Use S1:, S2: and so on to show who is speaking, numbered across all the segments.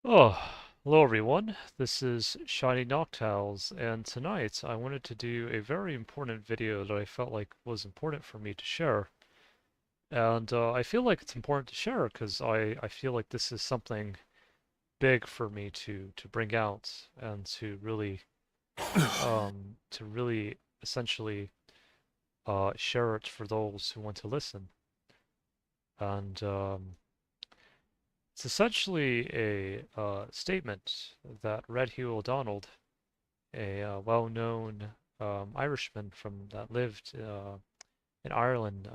S1: Oh, hello everyone. This is Shiny Noctowls, and tonight I wanted to do a very important video that I felt like was important for me to share. And I feel like it's important to share because I feel like this is something big for me to bring out and to really essentially share it for those who want to listen. And it's essentially a statement that Red Hugh O'Donnell, a well-known Irishman from that lived in Ireland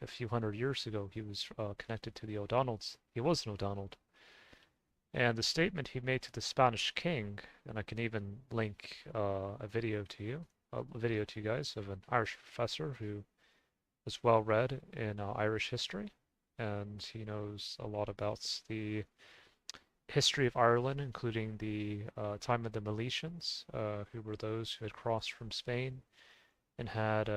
S1: a few hundred years ago. He was connected to the O'Donnells. He was an O'Donnell. And the statement he made to the Spanish king, and I can even link a video to you guys of an Irish professor who is well read in Irish history, and he knows a lot about the history of Ireland, including the time of the Milesians, who were those who had crossed from Spain and had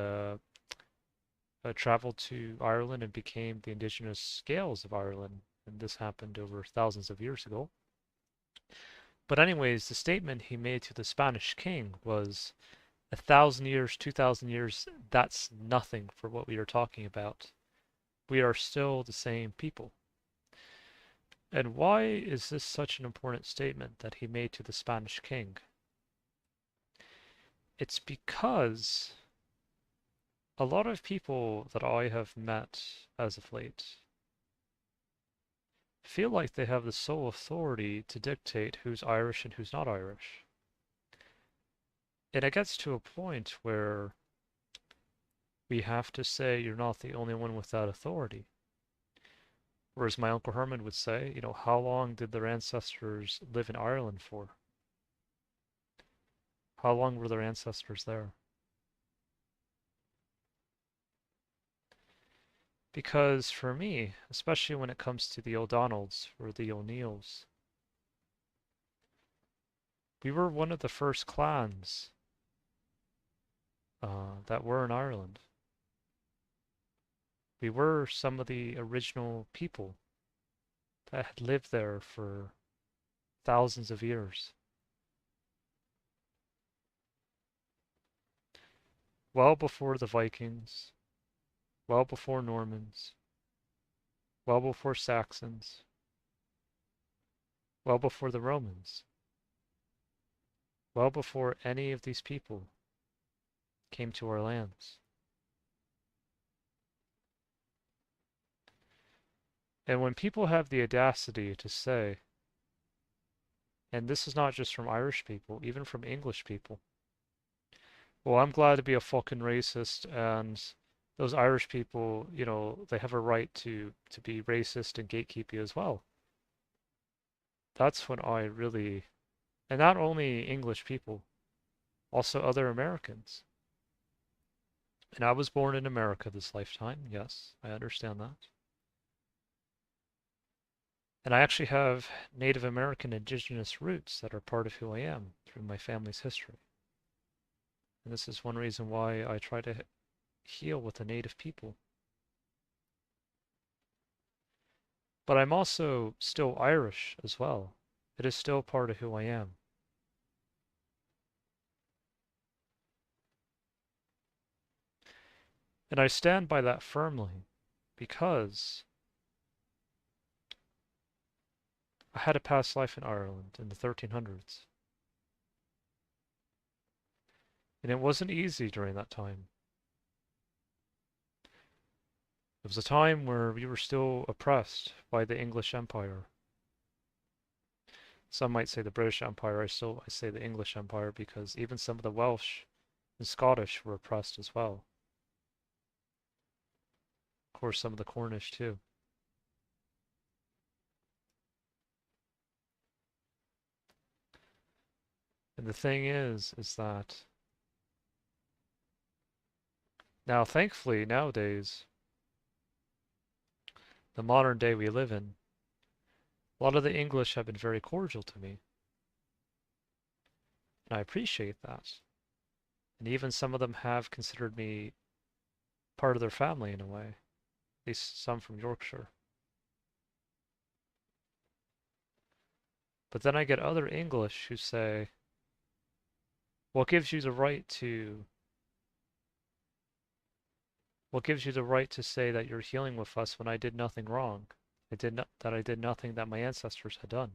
S1: traveled to Ireland and became the indigenous Gaels of Ireland. And this happened over thousands of years ago. But anyways, the statement he made to the Spanish king was 1,000 years, 2,000 years, that's nothing for what we are talking about. We are still the same people. And why is this such an important statement that he made to the Spanish king? It's because a lot of people that I have met as of late feel like they have the sole authority to dictate who's Irish and who's not Irish. And it gets to a point where we have to say you're not the only one with that authority. Whereas my Uncle Herman would say, how long did their ancestors live in Ireland for? How long were their ancestors there? Because for me, especially when it comes to the O'Donnells or the O'Neills, we were one of the first clans that were in Ireland. We were some of the original people that had lived there for thousands of years. Well before the Vikings, well before Normans, well before Saxons, well before the Romans, well before any of these people came to our lands. And when people have the audacity to say, and this is not just from Irish people, even from English people, well, I'm glad to be a fucking racist, and those Irish people, they have a right to be racist and gatekeepy as well. That's when I really, and not only English people, also other Americans. And I was born in America this lifetime, yes, I understand that. And I actually have Native American indigenous roots that are part of who I am through my family's history. And this is one reason why I try to heal with the Native people. But I'm also still Irish as well. It is still part of who I am. And I stand by that firmly because I had a past life in Ireland in the 1300s. And it wasn't easy during that time. It was a time where we were still oppressed by the English Empire. Some might say the British Empire. I say the English Empire because even some of the Welsh and Scottish were oppressed as well. Of course, some of the Cornish too. And the thing is that now, thankfully, nowadays, the modern day we live in, a lot of the English have been very cordial to me, and I appreciate that. And even some of them have considered me part of their family in a way, at least some from Yorkshire. But then I get other English who say, what gives you the right to what gives you the right to say that you're healing with us when I did nothing wrong? I did nothing that my ancestors had done.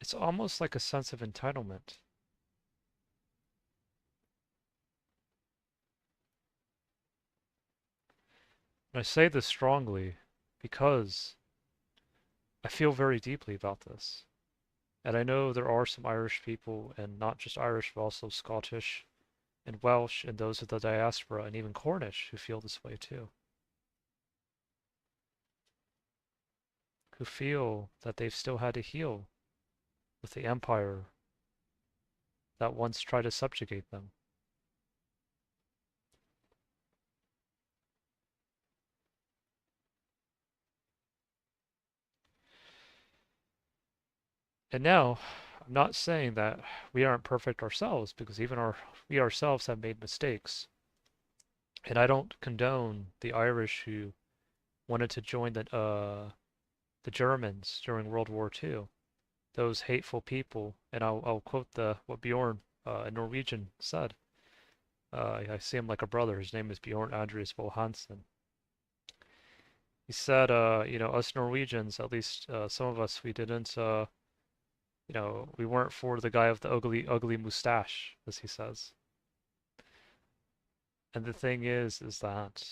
S1: It's almost like a sense of entitlement. And I say this strongly because I feel very deeply about this. And I know there are some Irish people, and not just Irish, but also Scottish and Welsh and those of the diaspora and even Cornish who feel this way too. Who feel that they've still had to heal with the empire that once tried to subjugate them. And now, I'm not saying that we aren't perfect ourselves, because we ourselves have made mistakes. And I don't condone the Irish who wanted to join the Germans during World War II. Those hateful people, and I'll quote what Bjorn, a Norwegian, said. I see him like a brother. His name is Bjorn Andreas Bo Hansen. He said, us Norwegians, at least some of us, we didn't, we weren't for the guy with the ugly mustache, as he says. And the thing is that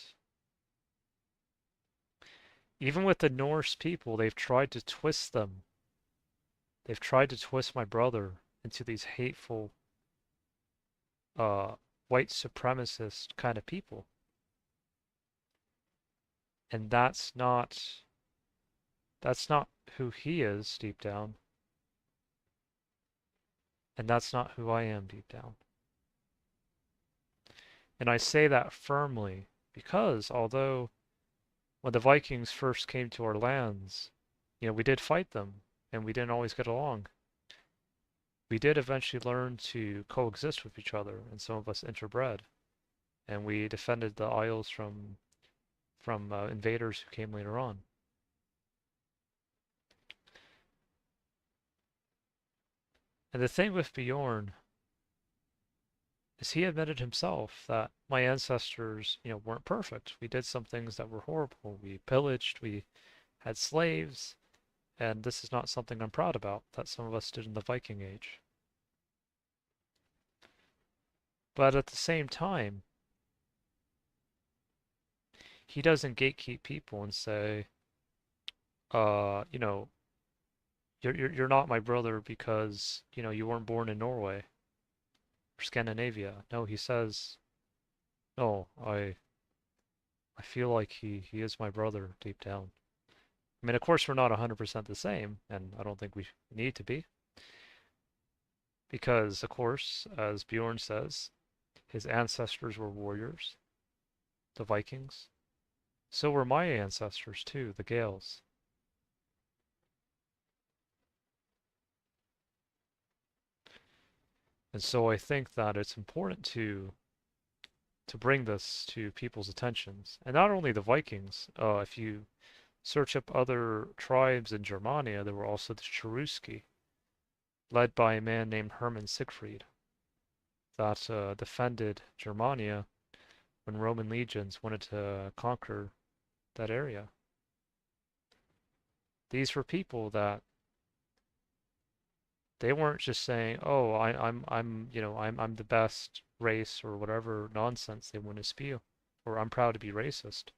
S1: even with the Norse people, they've tried to twist them. They've tried to twist my brother into these hateful, uh, white supremacist kind of people. And that's not who he is deep down. And that's not who I am deep down. And I say that firmly because although when the Vikings first came to our lands, we did fight them and we didn't always get along. We did eventually learn to coexist with each other, and some of us interbred, and we defended the Isles from invaders who came later on. And the thing with Bjorn is he admitted himself that my ancestors, weren't perfect. We did some things that were horrible. We pillaged, we had slaves, and this is not something I'm proud about that some of us did in the Viking Age. But at the same time, he doesn't gatekeep people and say, uh, you know, you're not my brother because, you weren't born in Norway or Scandinavia. No, he says, no, I feel like he is my brother deep down. I mean, of course, we're not 100% the same, and I don't think we need to be, because, of course, as Bjorn says, his ancestors were warriors, the Vikings. So were my ancestors too, the Gaels. And so I think that it's important to bring this to people's attentions. And not only the Vikings, if you search up other tribes in Germania, there were also the Cherusci, led by a man named Hermann Siegfried, that defended Germania when Roman legions wanted to conquer that area. These were people that they weren't just saying, "Oh, I'm the best race" or whatever nonsense they want to spew, or "I'm proud to be racist."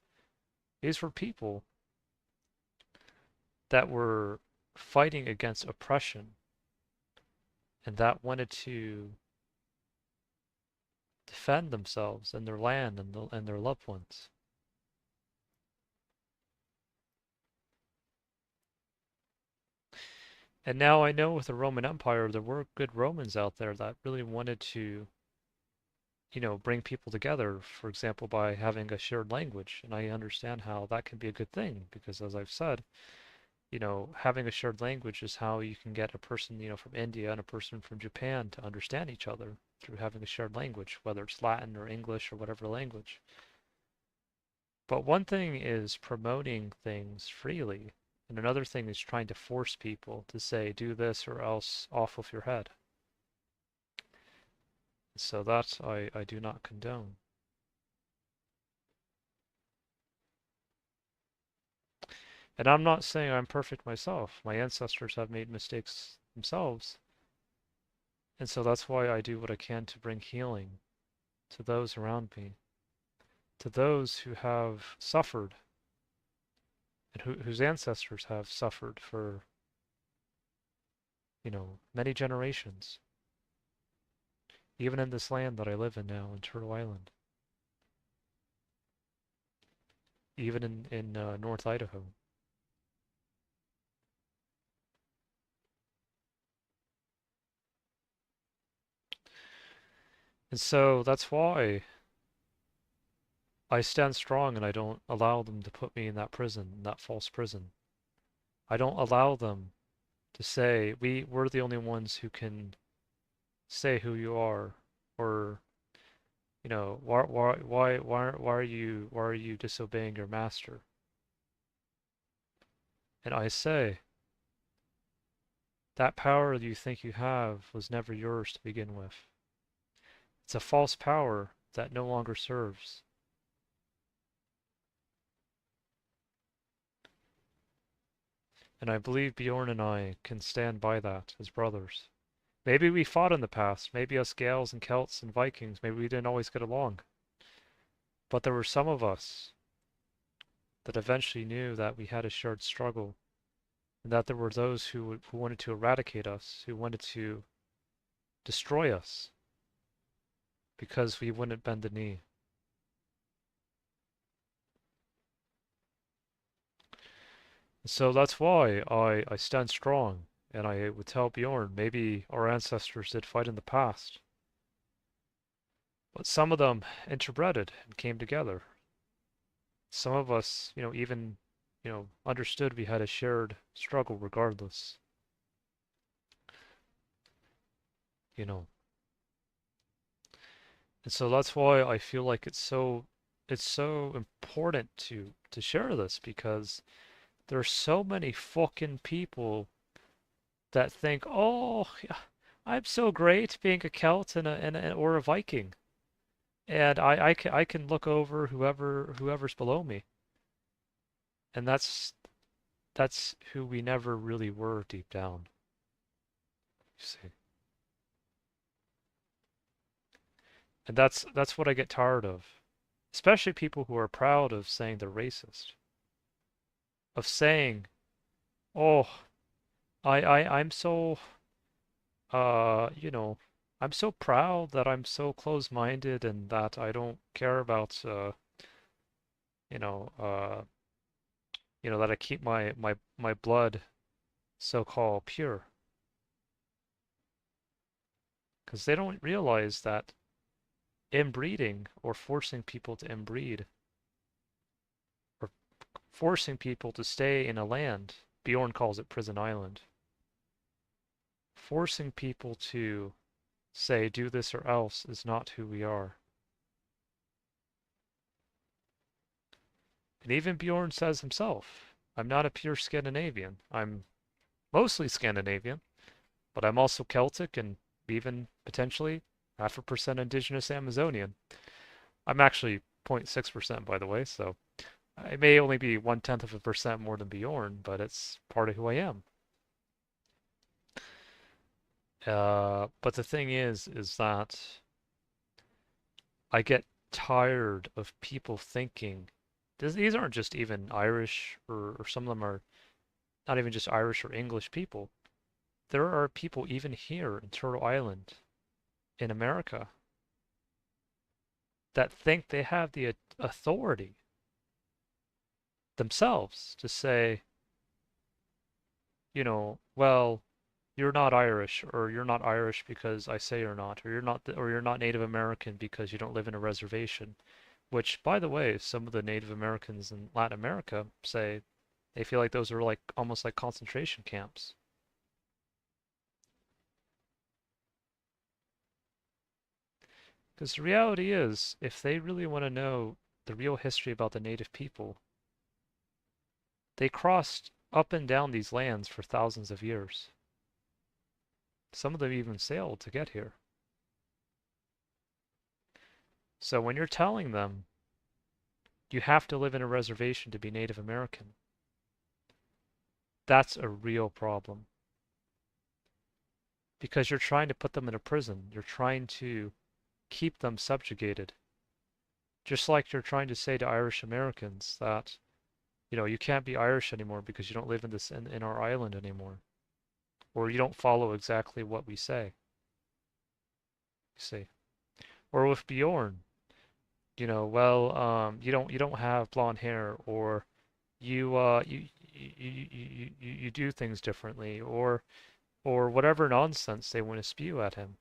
S1: These were people that were fighting against oppression and that wanted to defend themselves and their land and their loved ones. And now I know with the Roman Empire, there were good Romans out there that really wanted to, bring people together, for example, by having a shared language. And I understand how that can be a good thing because, as I've said, having a shared language is how you can get a person, from India and a person from Japan to understand each other through having a shared language, whether it's Latin or English or whatever language. But one thing is promoting things freely, and another thing is trying to force people to say, do this or else off with your head. So that I do not condone. And I'm not saying I'm perfect myself. My ancestors have made mistakes themselves. And so that's why I do what I can to bring healing to those around me, to those who have suffered and whose ancestors have suffered for, many generations, even in this land that I live in now, in Turtle Island, even in North Idaho. And so that's why I stand strong and I don't allow them to put me in that prison, that false prison. I don't allow them to say we're the only ones who can say who you are, or why are you disobeying your master? And I say that power you think you have was never yours to begin with. It's a false power that no longer serves. And I believe Bjorn and I can stand by that as brothers. Maybe we fought in the past. Maybe us Gales and Celts and Vikings, maybe we didn't always get along. But there were some of us that eventually knew that we had a shared struggle, and that there were those who wanted to eradicate us, who wanted to destroy us because we wouldn't bend the knee. So that's why I stand strong, and I would tell Bjorn, maybe our ancestors did fight in the past, but some of them interbreded and came together. Some of us, even, understood we had a shared struggle regardless, you know. And so that's why I feel like it's so important to share this, because there's so many fucking people that think, "Oh, yeah, I'm so great being a Celt or a Viking, and I can look over whoever's below me," and that's who we never really were deep down. You see, and that's what I get tired of, especially people who are proud of saying they're racist, of saying, "Oh, I'm so you know, I'm so proud that I'm so close-minded and that I don't care about you know, uh, that I keep my blood so-called pure." Because they don't realize that inbreeding, or forcing people to inbreed, or forcing people to stay in a land, Bjorn calls it Prison Island, forcing people to say do this or else is not who we are. And even Bjorn says himself, I'm not a pure Scandinavian. I'm mostly Scandinavian, but I'm also Celtic and even potentially half a percent indigenous Amazonian. I'm actually 0.6%, by the way, so I may only be 1/10 of a percent more than Bjorn, but it's part of who I am. But the thing is that I get tired of people thinking these aren't just even Irish, or some of them are not even just Irish or English people. There are people even here in Turtle Island, in America, that think they have the authority themselves to say, well, you're not Irish, or you're not Irish because I say you're not, or you're not Native American because you don't live in a reservation. Which, by the way, some of the Native Americans in Latin America say they feel like those are like almost like concentration camps. Because the reality is, if they really want to know the real history about the native people, they crossed up and down these lands for thousands of years. Some of them even sailed to get here. So when you're telling them you have to live in a reservation to be Native American, that's a real problem. Because you're trying to put them in a prison. You're trying to keep them subjugated. Just like you're trying to say to Irish Americans that, you can't be Irish anymore because you don't live in our island anymore. Or you don't follow exactly what we say. You see. Or with Bjorn, well, you don't have blonde hair, or you do things differently, or whatever nonsense they want to spew at him.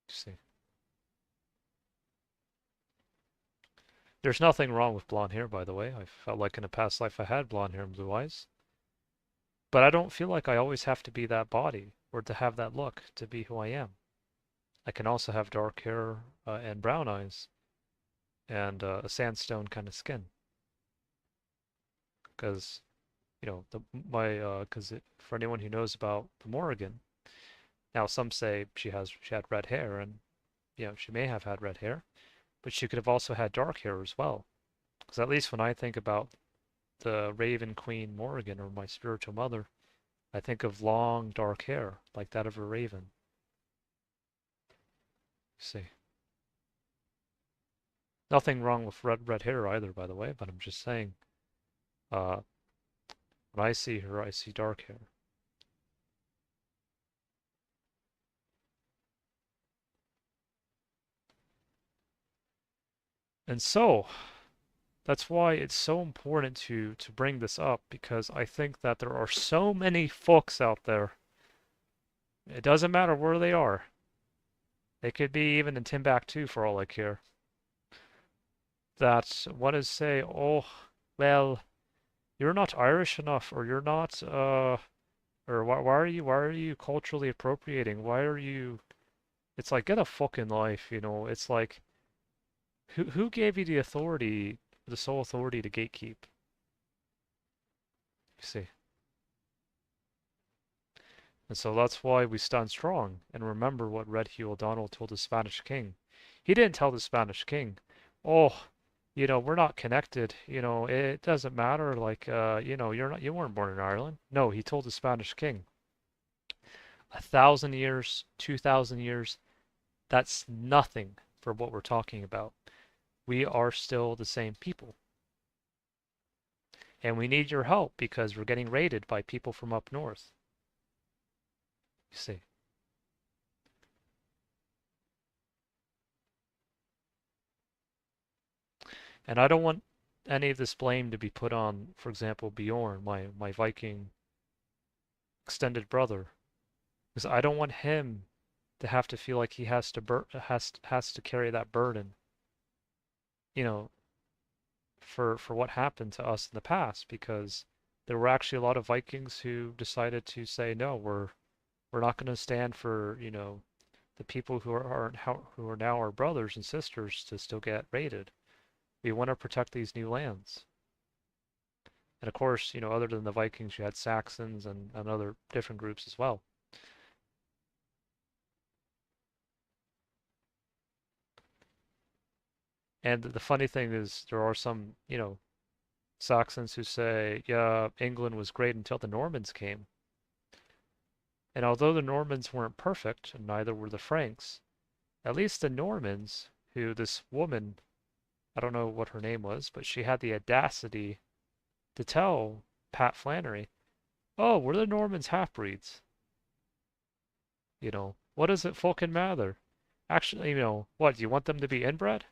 S1: You see. There's nothing wrong with blonde hair, by the way. I felt like in a past life I had blonde hair and blue eyes. But I don't feel like I always have to be that body or to have that look to be who I am. I can also have dark hair and brown eyes and a sandstone kind of skin. Because, for anyone who knows about the Morrigan, now some say she had red hair, and she may have had red hair, but she could have also had dark hair as well. Because at least when I think about the Raven Queen Morrigan, or my spiritual mother, I think of long dark hair like that of a raven. You see. Nothing wrong with red hair either, by the way, but I'm just saying, uh, when I see her, I see dark hair. And so, that's why it's so important to bring this up, because I think that there are so many folks out there. It doesn't matter where they are. They could be even in Timbuktu for all I care. That want to say, oh, well, you're not Irish enough, or you're not, or why are you culturally appropriating? Why are you? It's like, get a fucking life. It's like, who gave you the authority, the sole authority to gatekeep? You see. And so that's why we stand strong and remember what Red Hugh O'Donnell told the Spanish king. He didn't tell the Spanish king, oh, we're not connected, it doesn't matter, like, you weren't born in Ireland. No, he told the Spanish king, 1,000 years, 2,000 years, that's nothing for what we're talking about. We are still the same people. And we need your help because we're getting raided by people from up north. You see. And I don't want any of this blame to be put on, for example, Bjorn, my Viking extended brother, because I don't want him to have to feel like he has to carry that burden, you know, for what happened to us in the past, because there were actually a lot of Vikings who decided to say, no, we're not going to stand for, the people who are now our brothers and sisters to still get raided. We want to protect these new lands. And of course, other than the Vikings, you had Saxons and other different groups as well. And the funny thing is, there are some, Saxons who say, yeah, England was great until the Normans came. And although the Normans weren't perfect, and neither were the Franks, at least the Normans, who this woman, I don't know what her name was, but she had the audacity to tell Pat Flannery, oh, we're the Normans half-breeds. What does it fucking matter? Actually, what, do you want them to be inbred?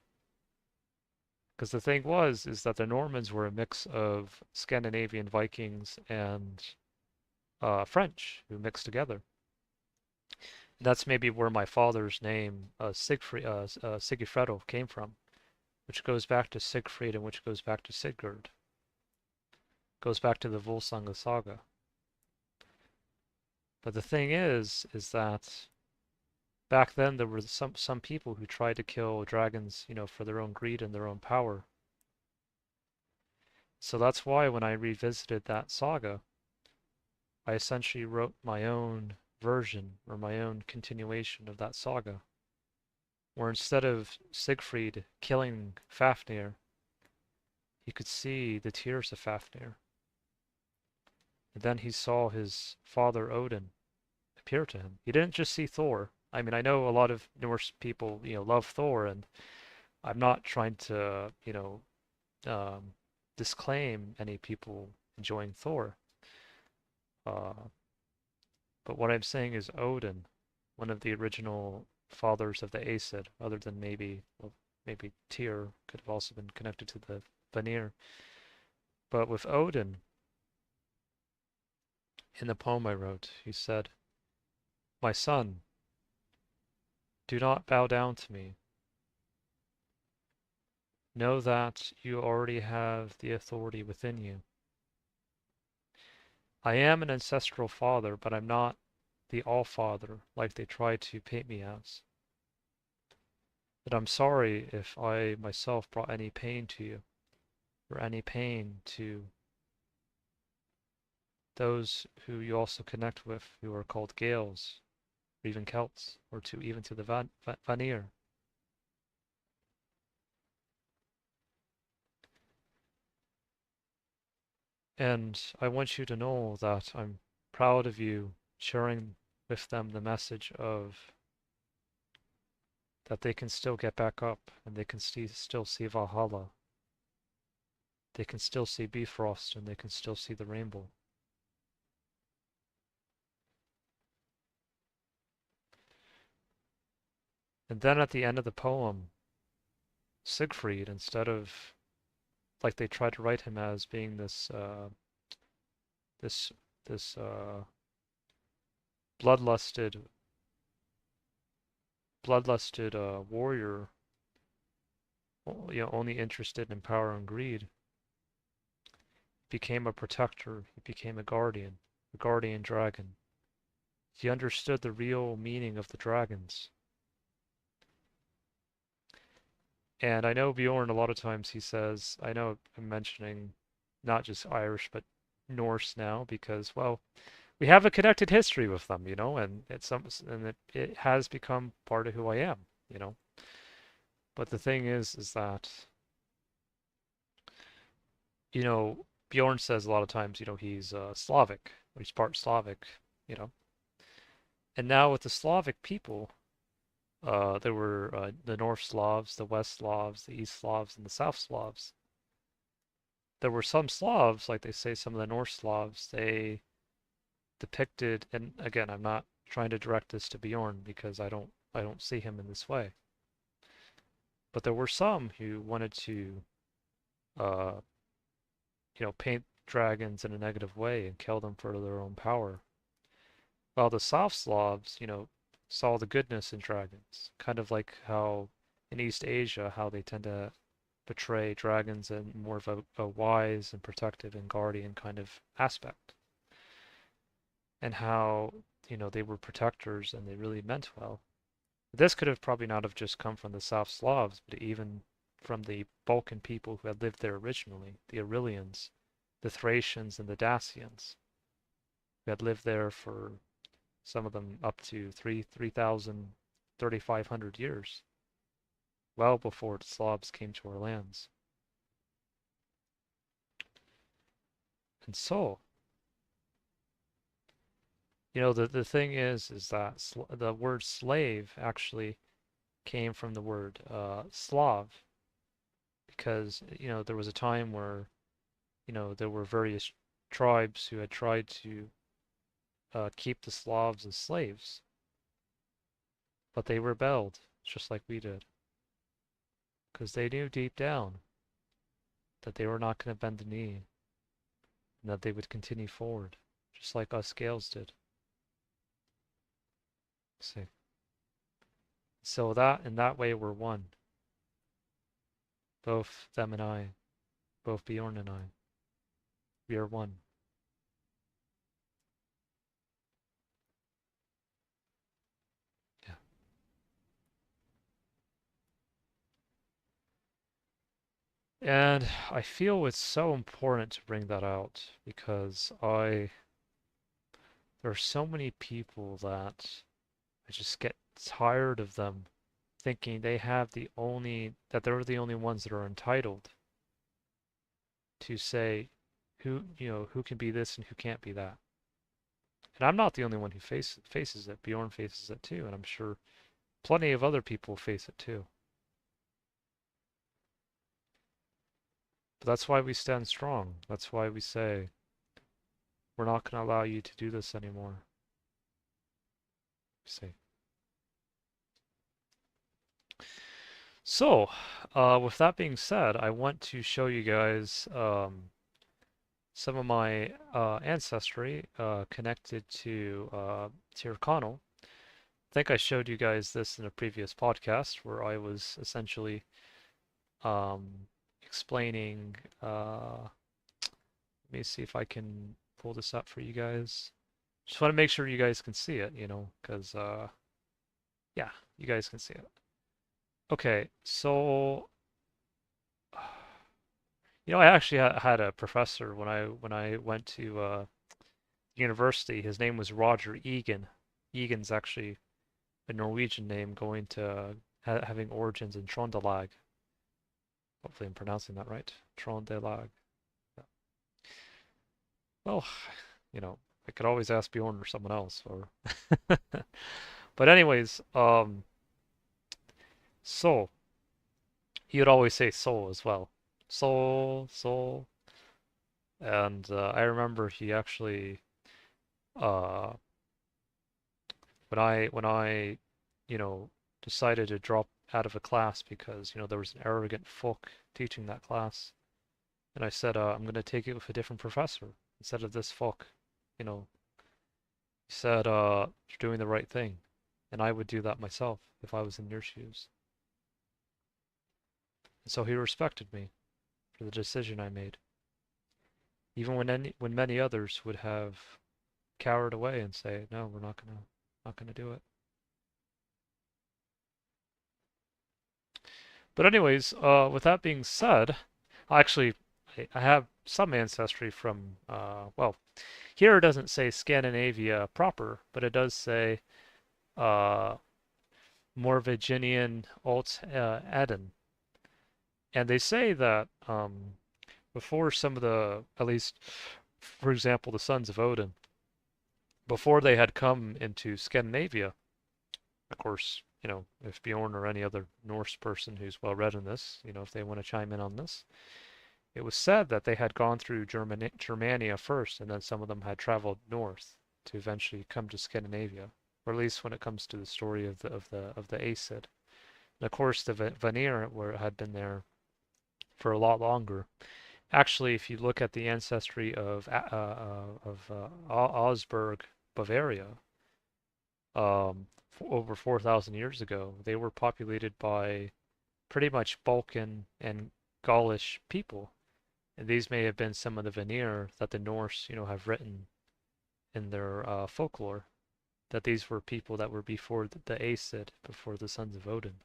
S1: Because the thing is that the Normans were a mix of Scandinavian Vikings and French who mixed together. That's maybe where my father's name, Sigifredo, came from, which goes back to Siegfried and which goes back to Sigurd. Goes back to the Volsunga saga. But the thing is that back then there were some people who tried to kill dragons, for their own greed and their own power. So that's why when I revisited that saga, I essentially wrote my own version or my own continuation of that saga, where instead of Siegfried killing Fafnir, he could see the tears of Fafnir. And then he saw his father Odin appear to him. He didn't just see Thor. I mean, I know a lot of Norse people, love Thor, and I'm not trying to, um, disclaim any people enjoying Thor. Uh, but what I'm saying is Odin, one of the original fathers of the Aesir, other than maybe Tyr could have also been connected to the Vanir. But with Odin, in the poem I wrote, he said, "My son, do not bow down to me. Know that you already have the authority within you. I am an ancestral father, but I'm not the All-Father like they try to paint me as. But I'm sorry if I myself brought any pain to you, or any pain to those who you also connect with who are called Gaels, or even Celts, or even to the Vanir. And I want you to know that I'm proud of you sharing with them the message of that they can still get back up and they can still see Valhalla. They can still see Bifrost and they can still see the rainbow." And then at the end of the poem, Siegfried, instead of like they tried to write him as being this this bloodlusted warrior, only interested in power and greed, became a protector. He became a guardian dragon. He understood the real meaning of the dragons. And I know Bjorn, a lot of times he says, I know I'm mentioning not just Irish, but Norse now because, well, we have a connected history with them, and it has become part of who I am. But the thing is that, Bjorn says a lot of times, he's Slavic, or he's part Slavic, you know. And now with the Slavic people, there were the North Slavs, the West Slavs, the East Slavs, and the South Slavs. There were some Slavs, like they say some of the North Slavs, they depicted, and again, I'm not trying to direct this to Bjorn because I don't see him in this way. But there were some who wanted to, uh, paint dragons in a negative way and kill them for their own power. While the South Slavs, saw the goodness in dragons, kind of like how in East Asia, how they tend to portray dragons in more of a wise and protective and guardian kind of aspect, and how, they were protectors and they really meant well. This could have probably not have just come from the South Slavs, but even from the Balkan people who had lived there originally, the Aurelians, the Thracians, and the Dacians, who had lived there for some of them up to 3,000, 3,500 years, well before the Slavs came to our lands. And so, the thing is that the word slave actually came from the word Slav, because, there was a time where, there were various tribes who had tried to keep the Slavs as slaves, but they rebelled, just like we did, because they knew deep down that they were not going to bend the knee and that they would continue forward, just like us Gales did. See, so that in that way we're one, both them and I, both Bjorn and I, we are one. Yeah. And I feel it's so important to bring that out because there are so many people that I just get tired of them thinking that they're the only ones that are entitled to say who can be this and who can't be that. And I'm not the only one who faces it. Bjorn faces it too, and I'm sure plenty of other people face it too. But that's why we stand strong. That's why we say we're not going to allow you to do this anymore. Say. So, with that being said, I want to show you guys some of my ancestry connected to Tir Connell. I think I showed you guys this in a previous podcast where I was essentially um, explaining. Let me see if I can pull this up for you guys. Just want to make sure you guys can see it, because yeah, you guys can see it. Okay, so I actually had a professor when I went to university. His name was Roger Egan. Egan's actually a Norwegian name going to having origins in Trondelag. Hopefully I'm pronouncing that right. Trondelag. Yeah. Well, I could always ask Bjorn or someone else or but anyways, so he would always say soul as well. Soul, soul. And I remember he actually uh when I you know decided to drop out of a class because there was an arrogant folk teaching that class, and I said I'm going to take it with a different professor instead of this folk. You know, he said you're doing the right thing, and I would do that myself if I was in your shoes. And so he respected me for the decision I made, even when many others would have cowered away and say, no, we're not gonna do it. But anyways, with that being said, actually, I have some ancestry from, well, here it doesn't say Scandinavia proper, but it does say uh, Norwegian Alt Eden. And they say that before some of at least, for example, the sons of Odin, before they had come into Scandinavia, of course, if Bjorn or any other Norse person who's well read in this, if they want to chime in on this, it was said that they had gone through Germania first, and then some of them had traveled north to eventually come to Scandinavia, or at least when it comes to the story of the Aesir. And of course, the Vanir had been there for a lot longer. Actually, if you look at the ancestry of Augsburg, Bavaria, over 4,000 years ago, they were populated by pretty much Balkan and Gaulish people. And these may have been some of the Vanir that the Norse, have written in their folklore, that these were people that were before the Aesir, before the sons of Odin.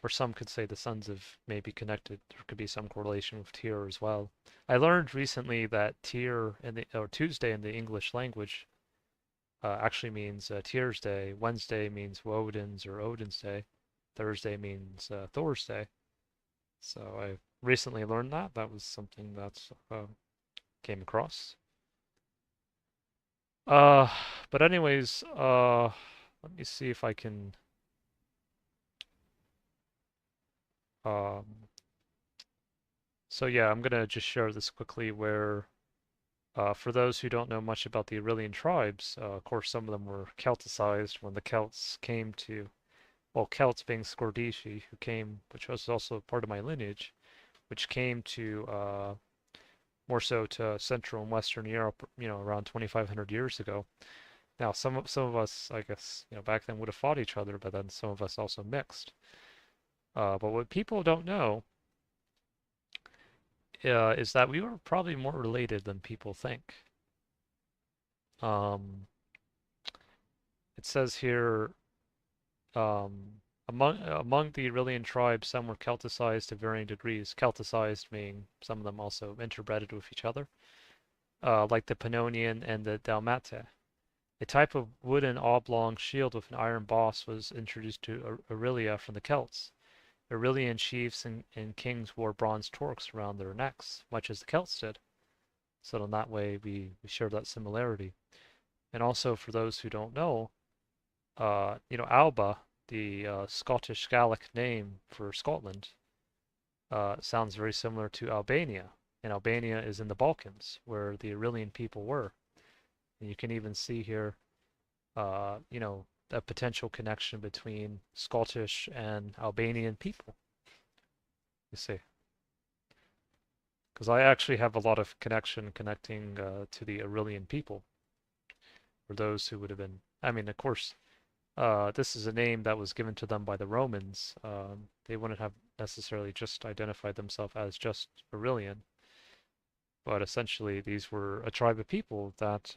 S1: Or some could say the sons of maybe connected. There could be some correlation with Tyr as well. I learned recently that Tyr or Tuesday in the English language actually means Tyr's Day. Wednesday means Woden's or Odin's Day. Thursday means Thor's Day. So I recently learned that. That was something that came across. Uh, but anyways, let me see if I can um, so yeah, I'm gonna just share this quickly where for those who don't know much about the Aurelian tribes, of course some of them were Celticized when the Celts came to, well, Celts being Scordisci, which was also part of my lineage, which came to more so to Central and Western Europe, around 2,500 years ago. Now, some of us, I guess, back then would have fought each other, but then some of us also mixed. But what people don't know is that we were probably more related than people think. Um, it says here, um, Among the Aurelian tribes, some were Celticized to varying degrees. Celticized meaning some of them also interbred with each other, like the Pannonian and the Dalmate. A type of wooden oblong shield with an iron boss was introduced to Aurelia from the Celts. Aurelian chiefs and kings wore bronze torques around their necks, much as the Celts did. So in that way, we share that similarity. And also, for those who don't know, Alba, the Scottish Gaelic name for Scotland, sounds very similar to Albania. And Albania is in the Balkans, where the Aurelian people were. And you can even see here, a potential connection between Scottish and Albanian people, you see. Because I actually have a lot of connecting to the Aurelian people, or those who would have been, I mean, of course, this is a name that was given to them by the Romans. They wouldn't have necessarily just identified themselves as just Aurelian, but essentially these were a tribe of people that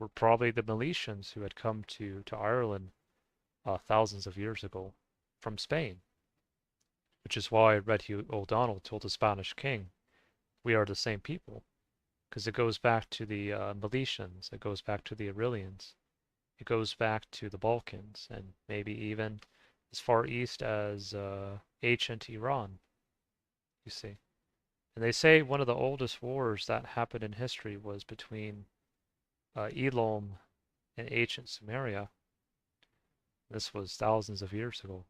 S1: were probably the Milesians who had come to Ireland thousands of years ago from Spain, which is why Red Hugh O'Donnell told the Spanish king, "We are the same people," because it goes back to the Milesians, it goes back to the Aurelians, it goes back to the Balkans, and maybe even as far east as ancient Iran, you see. And they say one of the oldest wars that happened in history was between Elam and ancient Sumeria. This was thousands of years ago.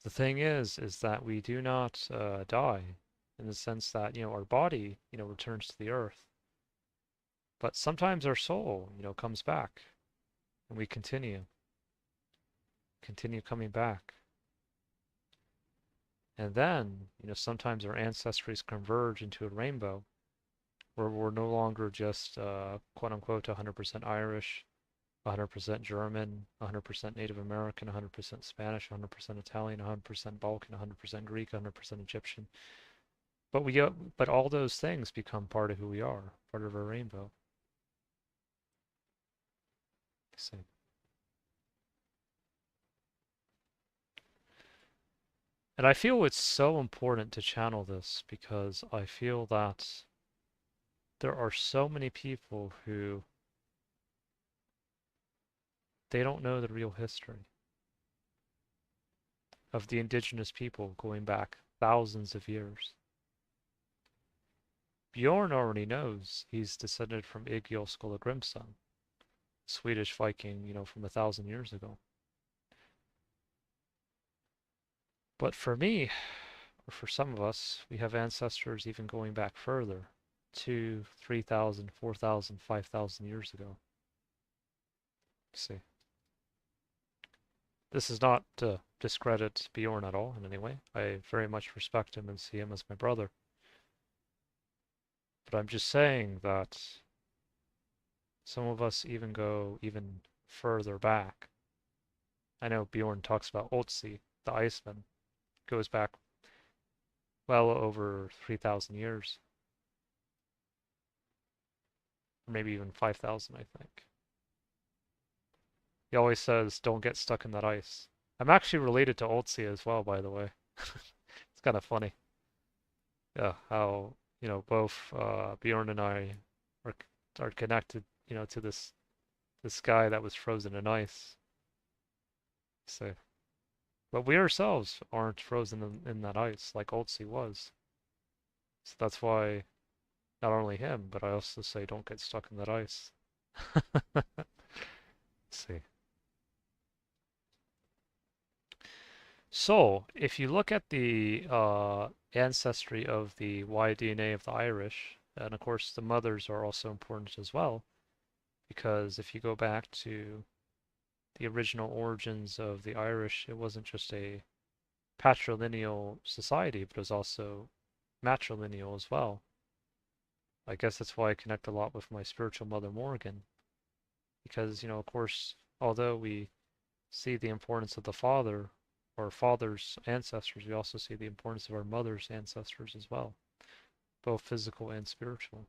S1: The thing is that we do not die in the sense that, our body, returns to the earth. But sometimes our soul, comes back and we continue coming back. And then, sometimes our ancestries converge into a rainbow where we're no longer just quote unquote 100% Irish, 100% German, 100% Native American, 100% Spanish, 100% Italian, 100% Balkan, 100% Greek, 100% Egyptian. But all those things become part of who we are, part of our rainbow. See. And I feel it's so important to channel this because I feel that there are so many people who they don't know the real history of the indigenous people going back thousands of years. Bjorn already knows he's descended from Egil Skallagrimson, Swedish Viking, from 1,000 years ago. But for me, or for some of us, we have ancestors even going back further, 2, 3,000, 4,000, 5,000 years ago. See. This is not to discredit Bjorn at all in any way. I very much respect him and see him as my brother. But I'm just saying that some of us even go even further back. I know Bjorn talks about Otzi, the Iceman, goes back well over 3,000 years. Or maybe even 5,000, I think. He always says, don't get stuck in that ice. I'm actually related to Otzi as well, by the way. It's kind of funny. Yeah, how, both Bjorn and I are, are connected, to this guy that was frozen in ice. So, but we ourselves aren't frozen in that ice like Otzi was. So that's why not only him, but I also say don't get stuck in that ice. Let's see. So, if you look at the ancestry of the Y-DNA of the Irish, and of course the mothers are also important as well, because if you go back to the original origins of the Irish, it wasn't just a patrilineal society, but it was also matrilineal as well. I guess that's why I connect a lot with my spiritual mother Morgan, because, of course, although we see the importance of the father or father's ancestors, we also see the importance of our mother's ancestors as well, both physical and spiritual.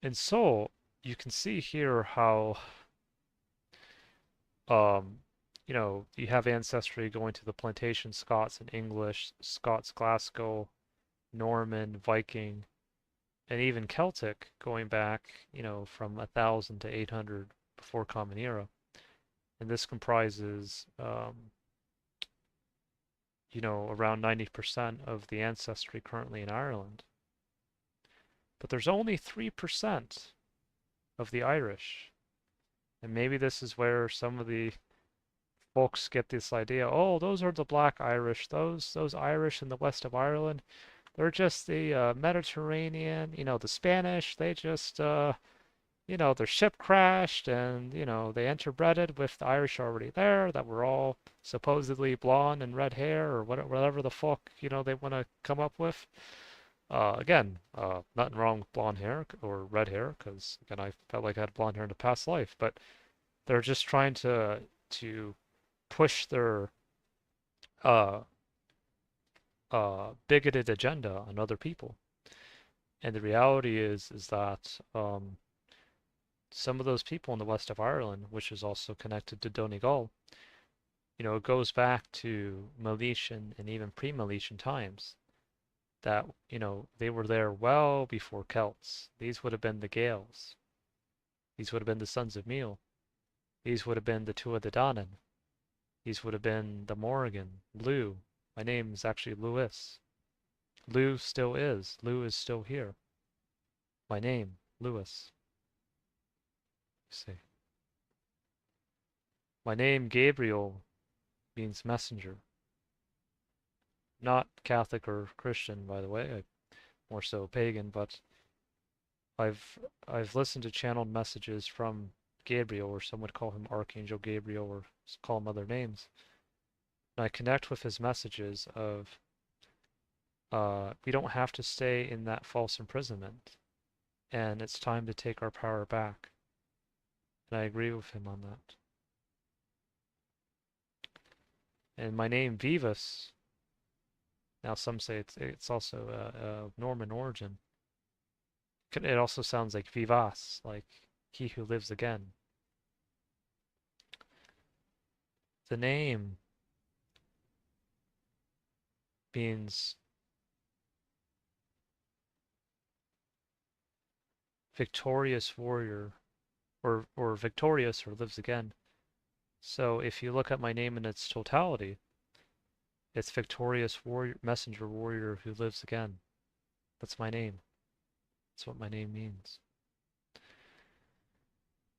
S1: And so you can see here how um, you have ancestry going to the plantation Scots and English, Scots Glasgow, Norman, Viking, and even Celtic going back, from 1000 to 800 before Common Era. And this comprises, around 90% of the ancestry currently in Ireland. But there's only 3% of the Irish. And maybe this is where some of the folks get this idea, oh, those are the black Irish, those Irish in the west of Ireland, they're just the Mediterranean, the Spanish, they just their ship crashed and, they interbreded with the Irish already there that were all supposedly blonde and red hair or whatever the fuck, they want to come up with. Again, nothing wrong with blonde hair or red hair, because again, I felt like I had blonde hair in a past life, but they're just trying to push their uh, bigoted agenda on other people. And the reality is that some of those people in the west of Ireland, which is also connected to Donegal, it goes back to Milesian and even pre-Milesian times. That, they were there well before Celts. These would have been the Gaels. These would have been the sons of Meal. These would have been the Tuatha De Danann. These would have been the Morrigan, Lou. My name is actually Lewis. Lou still is. Lou is still here. My name, Lewis. See. My name, Gabriel, means messenger. Not Catholic or Christian, by the way. More so pagan, but I've listened to channeled messages from Gabriel, or some would call him Archangel Gabriel, or call him other names. And I connect with his messages of we don't have to stay in that false imprisonment, and it's time to take our power back. And I agree with him on that. And my name, Vivus, now some say it's also a Norman origin. It also sounds like vivas, like he who lives again. The name means victorious warrior, or victorious, or lives again. So if you look at my name in its totality, it's victorious warrior, messenger warrior who lives again. That's my name. That's what my name means.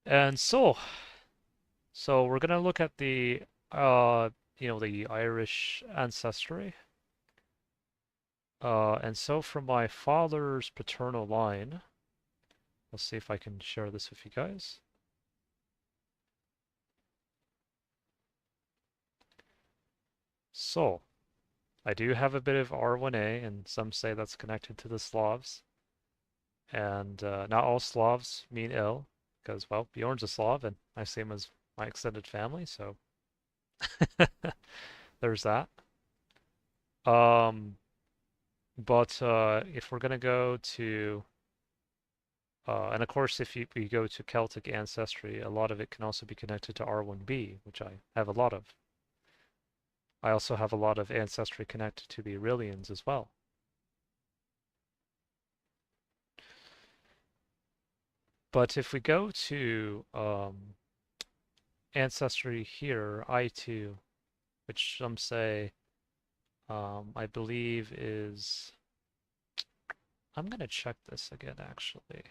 S1: And so we're gonna look at the the Irish ancestry. And so from my father's paternal line, let's see if I can share this with you guys. So, I do have a bit of R1A, and some say that's connected to the Slavs. And not all Slavs mean ill, because, well, Bjorn's a Slav, and I see him as my extended family, so there's that. Um, but if we're gonna go to, and of course, if we go to Celtic ancestry, a lot of it can also be connected to R1B, which I have a lot of. I also have a lot of ancestry connected to the Aurelians as well. But if we go to ancestry here, I2, which some say I believe is, I'm going to check this again actually.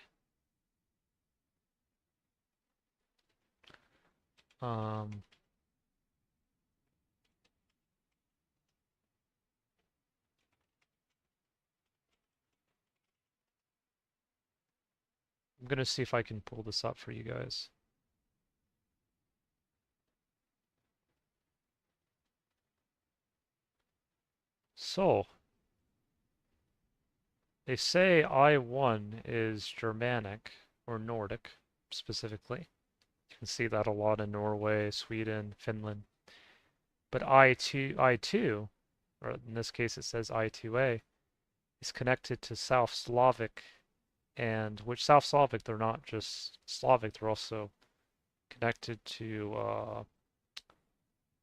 S1: I'm going to see if I can pull this up for you guys. So, they say I1 is Germanic, or Nordic specifically. You can see that a lot in Norway, Sweden, Finland. But I2, or in this case it says I2A, is connected to South Slavic and which South Slavic, they're not just Slavic, they're also connected to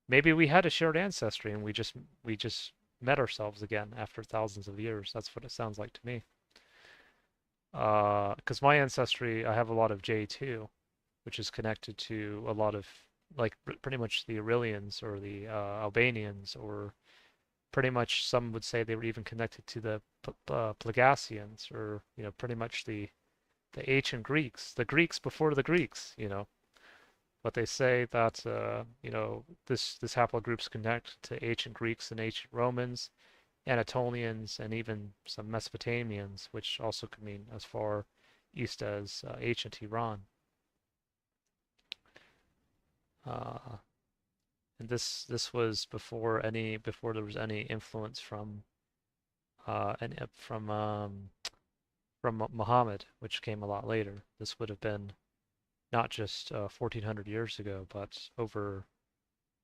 S1: maybe we had a shared ancestry and we just met ourselves again after thousands of years. That's what it sounds like to me. Because my ancestry, I have a lot of J2, which is connected to a lot of like pretty much the Aurelians or the Albanians, or pretty much some would say they were even connected to the Plagacians, or pretty much the ancient Greeks, the Greeks before the Greeks. But they say that this haplogroups connect to ancient Greeks and ancient Romans, Anatolians, and even some Mesopotamians, which also could mean as far east as ancient Iran. Uh, and this was before there was any influence from Muhammad, which came a lot later. This would have been not just 1400 years ago, but over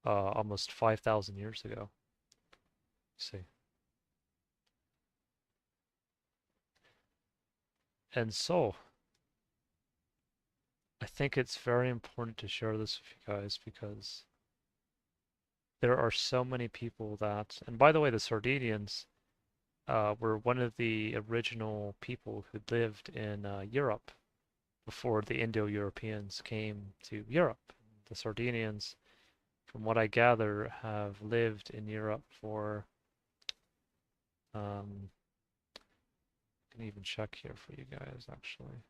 S1: almost 5,000 years ago. Let's see. And so, I think it's very important to share this with you guys because there are so many people that, and by the way, the Sardinians were one of the original people who lived in Europe before the Indo-Europeans came to Europe. The Sardinians, from what I gather, have lived in Europe for, I can even check here for you guys actually.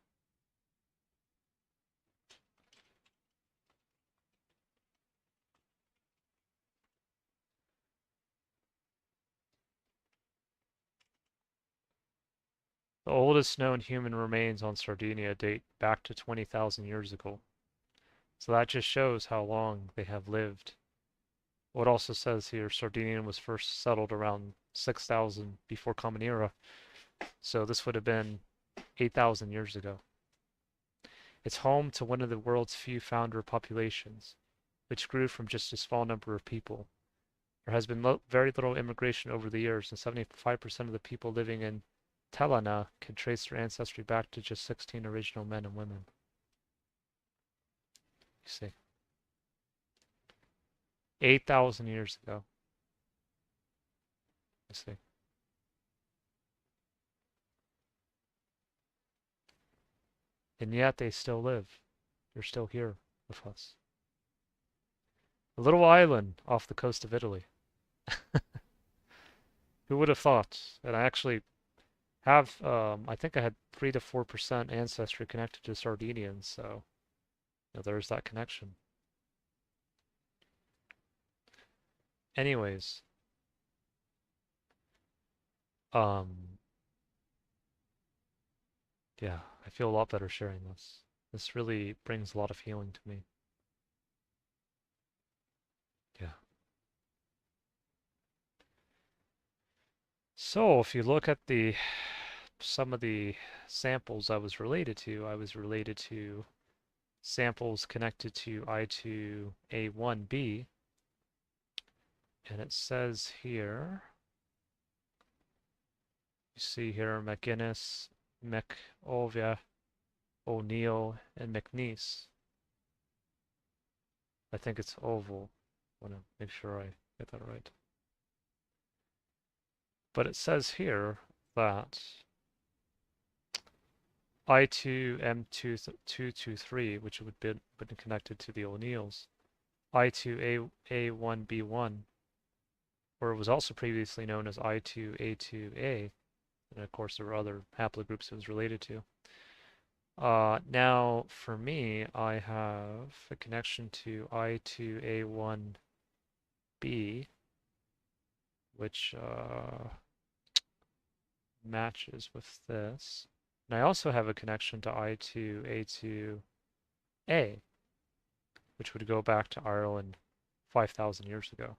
S1: The oldest known human remains on Sardinia date back to 20,000 years ago. So that just shows how long they have lived. What also says here, Sardinia was first settled around 6,000 before Common Era. So this would have been 8,000 years ago. It's home to one of the world's few founder populations, which grew from just a small number of people. There has been very little immigration over the years, and 75% of the people living in Telana can trace their ancestry back to just 16 original men and women. You see. 8,000 years ago. You see. And yet they still live. They're still here with us. A little island off the coast of Italy. Who would have thought? And I actually have, I think I had 3 to 4% ancestry connected to Sardinians, so there's that connection. Anyways, um, yeah, I feel a lot better sharing this. This really brings a lot of healing to me. Yeah. So if you look at some of the samples I was related to samples connected to I2A1B, and it says here, you see here McGinnis, McOvia, O'Neill, and McNeese. I think it's Oval. I want to make sure I get that right. But it says here that I2M223, which would have been connected to the O'Neills, I2A1B1, or it was also previously known as I2A2A, and of course there were other haplogroups it was related to. Now, for me, I have a connection to I2A1B, which matches with this. And I also have a connection to I2A2A, which would go back to Ireland 5,000 years ago,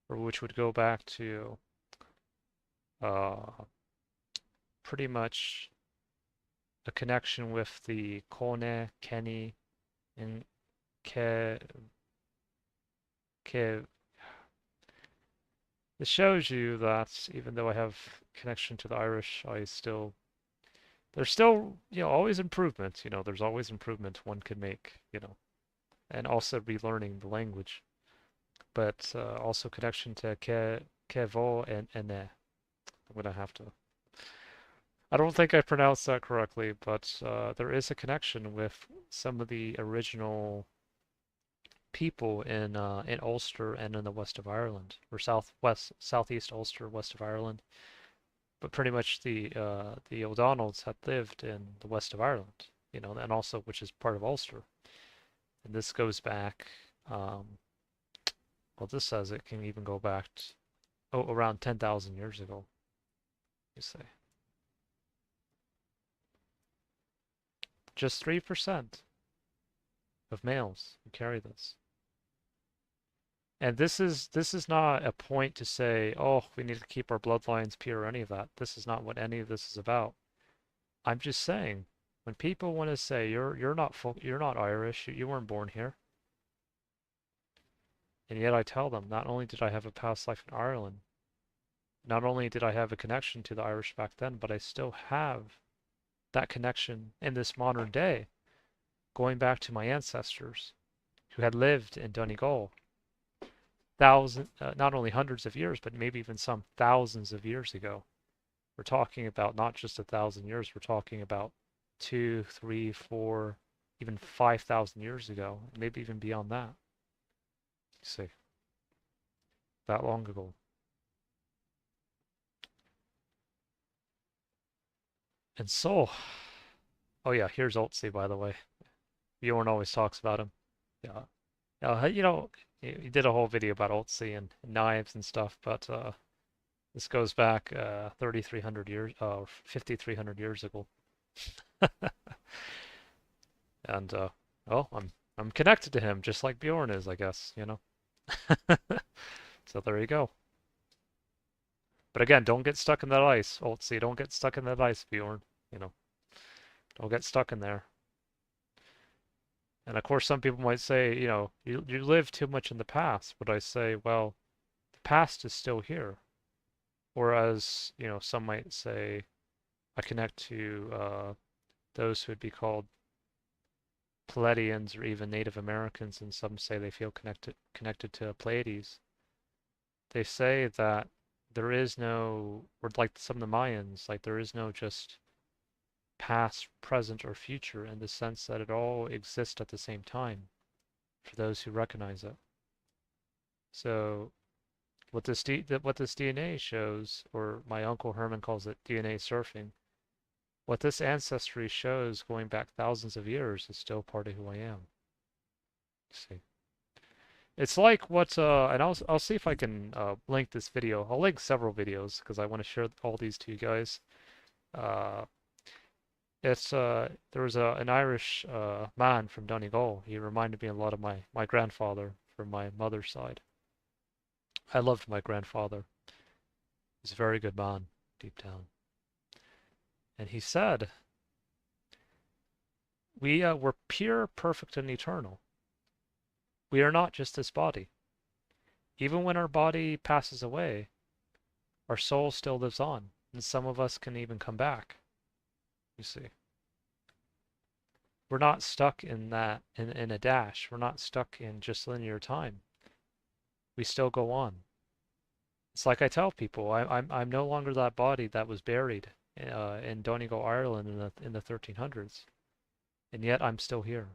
S1: or which would go back to uh, pretty much a connection with the Kone, Kenny, and Ke. Ke. It shows you that even though I have connection to the Irish, I still There's still, always improvements. There's always improvements one can make, and also relearning the language, but also connection to kevo and ene. I'm gonna have to. I don't think I pronounced that correctly, but there is a connection with some of the original people in Ulster and in the west of Ireland, or southeast Ulster, west of Ireland. But pretty much the O'Donnells had lived in the west of Ireland, and also which is part of Ulster. And this goes back, well, this says it can even go back around 10,000 years ago, you say. Just 3% of males who carry this. And this is not a point to say, oh, we need to keep our bloodlines pure or any of that. This is not what any of this is about. I'm just saying, when people want to say you're not Irish, you weren't born here, and yet I tell them, not only did I have a past life in Ireland, not only did I have a connection to the Irish back then, but I still have that connection in this modern day, going back to my ancestors who had lived in Donegal not only hundreds of years, but maybe even some thousands of years ago. We're talking about not just 1,000 years, we're talking about two, three, four, even 5,000 years ago, maybe even beyond that. You see, that long ago. And so, oh yeah, here's Otzi, by the way. Bjorn always talks about him. Yeah. He did a whole video about Otzi and knives and stuff, but this goes back 3,300 years, 5,300 years ago. And well, I'm connected to him just like Bjorn is, I guess. So there you go. But again, don't get stuck in that ice, Otzi. Don't get stuck in that ice, Bjorn. You know, don't get stuck in there. And of course, some people might say, you live too much in the past. But I say, well, the past is still here. Or as, some might say, I connect to those who would be called Pleiadians or even Native Americans, and some say they feel connected to Pleiades. They say that there is no, or like some of the Mayans, like there is no just past, present, or future in the sense that it all exists at the same time for those who recognize it. So what this DNA shows, or my uncle Herman calls it DNA surfing, what this ancestry shows going back thousands of years is still part of who I am. See, it's like what, and I'll see if I can link this video. I'll link several videos because I want to share all these to you guys. Uh, there was an Irish man from Donegal. He reminded me a lot of my grandfather from my mother's side. I loved my grandfather. He's a very good man, deep down. And he said, we're pure, perfect, and eternal. We are not just this body. Even when our body passes away, our soul still lives on, and some of us can even come back. You see, we're not stuck in in a dash. We're not stuck in just linear time. We still go on. It's like I tell people, I'm no longer that body that was buried in Donegal, Ireland in the 1300s, and yet I'm still here.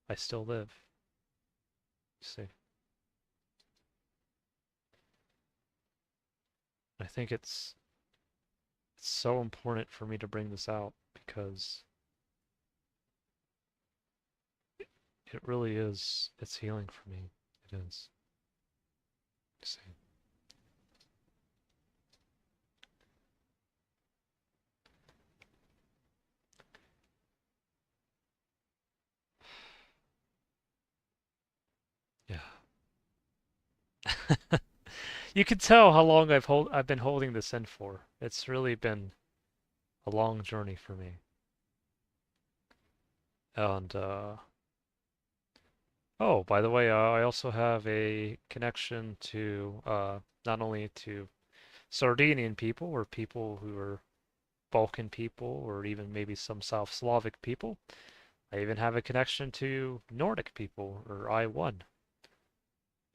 S1: I still live. You see, I think it's so important for me to bring this out because it really is. It's healing for me. It is. You see. Yeah. You can tell how long I've been holding this in for. It's really been a long journey for me. And oh, by the way, I also have a connection to not only to Sardinian people or people who are Balkan people or even maybe some South Slavic people. I even have a connection to Nordic people or I1.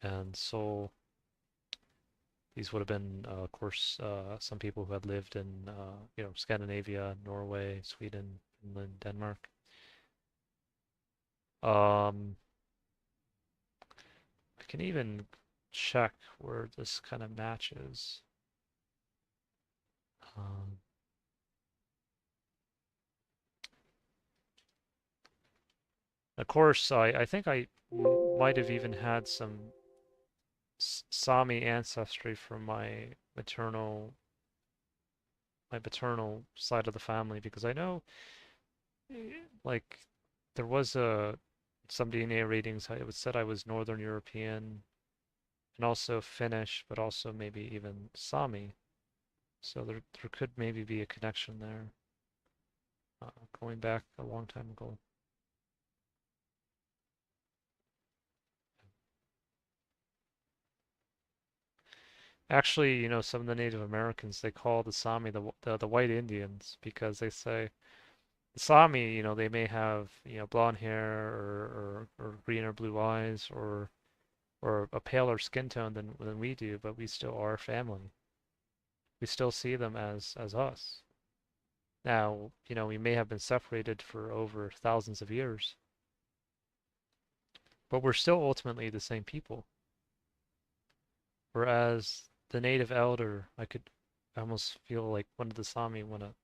S1: And so these would have been, of course, some people who had lived in, Scandinavia, Norway, Sweden, Finland, Denmark. Um, I can even check where this kind of matches. Um, of course, I think I might have even had some Sami ancestry from my paternal side of the family because I know like there was some DNA readings. It was said I was Northern European and also Finnish, but also maybe even Sami. So there could maybe be a connection there, going back a long time ago. Actually, some of the Native Americans they call the Sami the White Indians because they say the Sami, they may have blonde hair or green or blue eyes or a paler skin tone than we do, but we still are family. We still see them as us. Now, we may have been separated for over thousands of years, but we're still ultimately the same people. Whereas the native elder, I almost feel like one of the Sami want to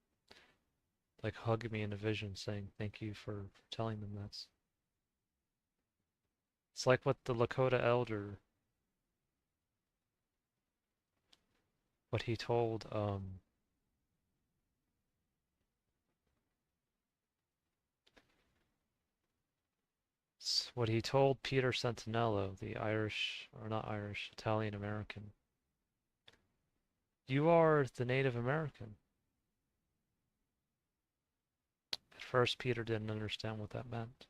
S1: like hug me in a vision saying thank you for telling them this. It's like what the Lakota elder, what he told, what he told Peter Sentinello, the Irish, or not Irish, Italian American. You are the Native American. At first, Peter didn't understand what that meant.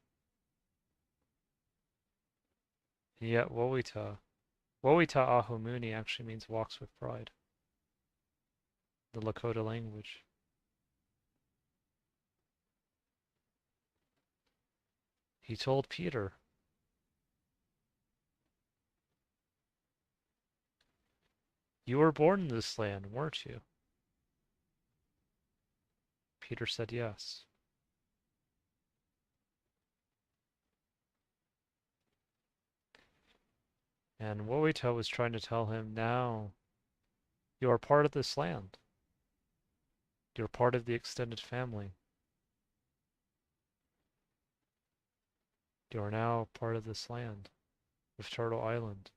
S1: And yet, Wowita Ahumuni actually means walks with pride, the Lakota language. He told Peter, you were born in this land, weren't you? Peter said yes. And Wowita was trying to tell him, now you are part of this land. You're part of the extended family. You are now part of this land, of Turtle Island,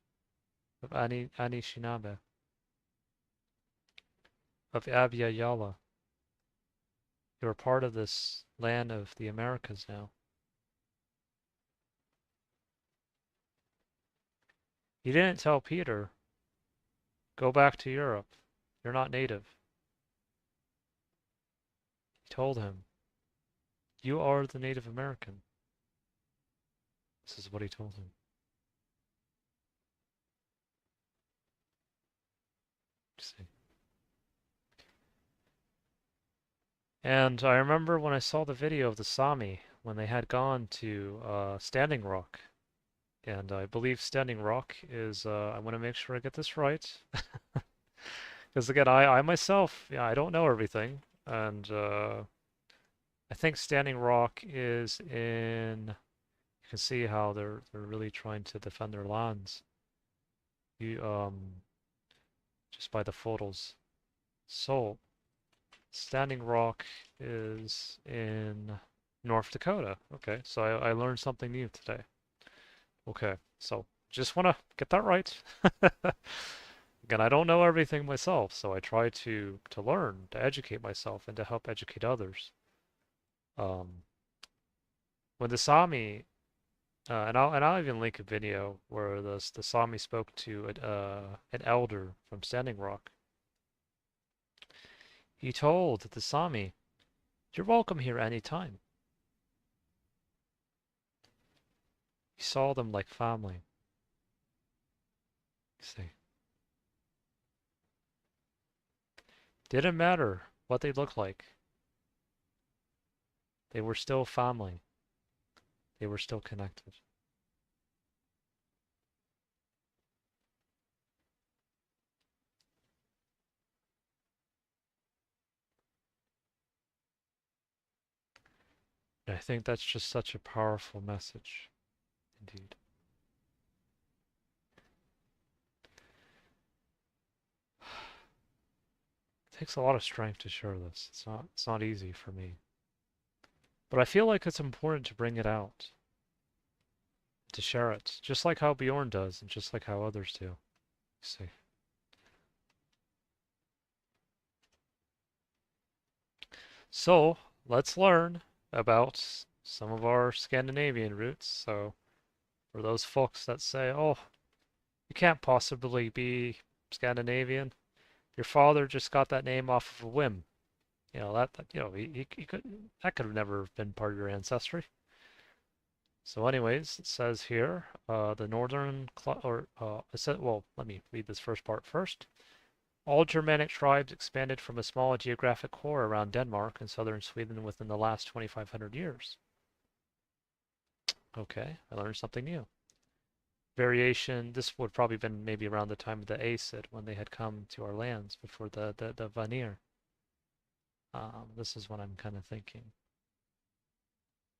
S1: of Anishinaabe, of Abya Yala. You are part of this land of the Americas now. He didn't tell Peter, go back to Europe. You're not native. He told him, you are the Native American. This is what he told him. See. And I remember when I saw the video of the Sami when they had gone to Standing Rock. And I believe Standing Rock is, I want to make sure I get this right. Because again, I myself, yeah, I don't know everything. And I think Standing Rock is in, you can see how they're really trying to defend their lands. You, just by the photos. So, Standing Rock is in North Dakota. Okay, so I learned something new today. Okay, so just want to get that right. Again, I don't know everything myself, so I try to learn, to educate myself, and to help educate others. Um, when the Sami, and I'll even link a video where the Sami spoke to an elder from Standing Rock. He told the Sami, "You're welcome here anytime." He saw them like family. See, didn't matter what they looked like. They were still family. They were still connected. And I think that's just such a powerful message, indeed. It takes a lot of strength to share this. It's not easy for me. But I feel like it's important to bring it out, to share it, just like how Bjorn does, and just like how others do. See. So, let's learn about some of our Scandinavian roots. So, for those folks that say, oh, you can't possibly be Scandinavian, your father just got that name off of a whim. He could that could have never been part of your ancestry. So, anyways, it says here, the northern it said, well, let me read this first part first. All Germanic tribes expanded from a small geographic core around Denmark and southern Sweden within the last 2,500 years. Okay, I learned something new. Variation, this would probably been maybe around the time of the Aesir when they had come to our lands before the Vanir. This is what I'm kind of thinking.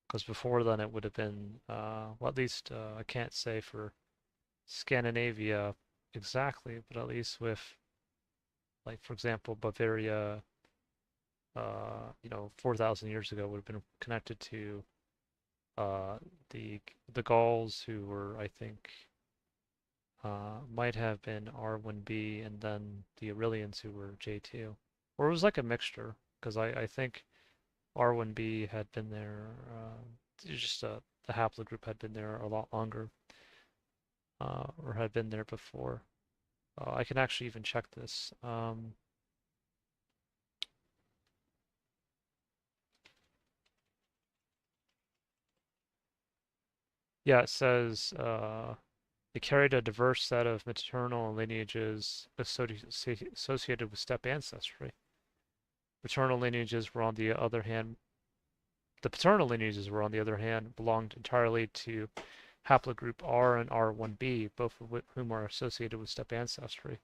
S1: Because before then it would have been, well, at least I can't say for Scandinavia exactly, but at least with, like, for example, Bavaria, 4,000 years ago would have been connected to uh, the Gauls who were, I think, might have been R1B, and then the Aurelians who were J2. Or it was like a mixture, because I think R1B had been there, just the haplogroup had been there a lot longer, or had been there before. I can actually even check this. Yeah, it says they carried a diverse set of maternal lineages associated with steppe ancestry. Maternal lineages were on the other hand, the paternal lineages were on the other hand belonged entirely to haplogroup R and R1B, both of whom are associated with steppe ancestry.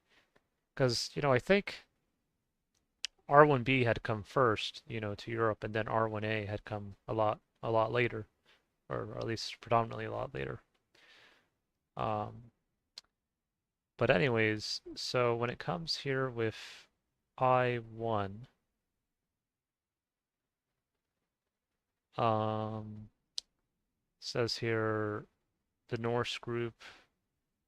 S1: Because, I think R1B had come first, to Europe, and then R1A had come a lot later, or at least predominantly a lot later. Um, but anyways, so when it comes here with I1, says here the Norse group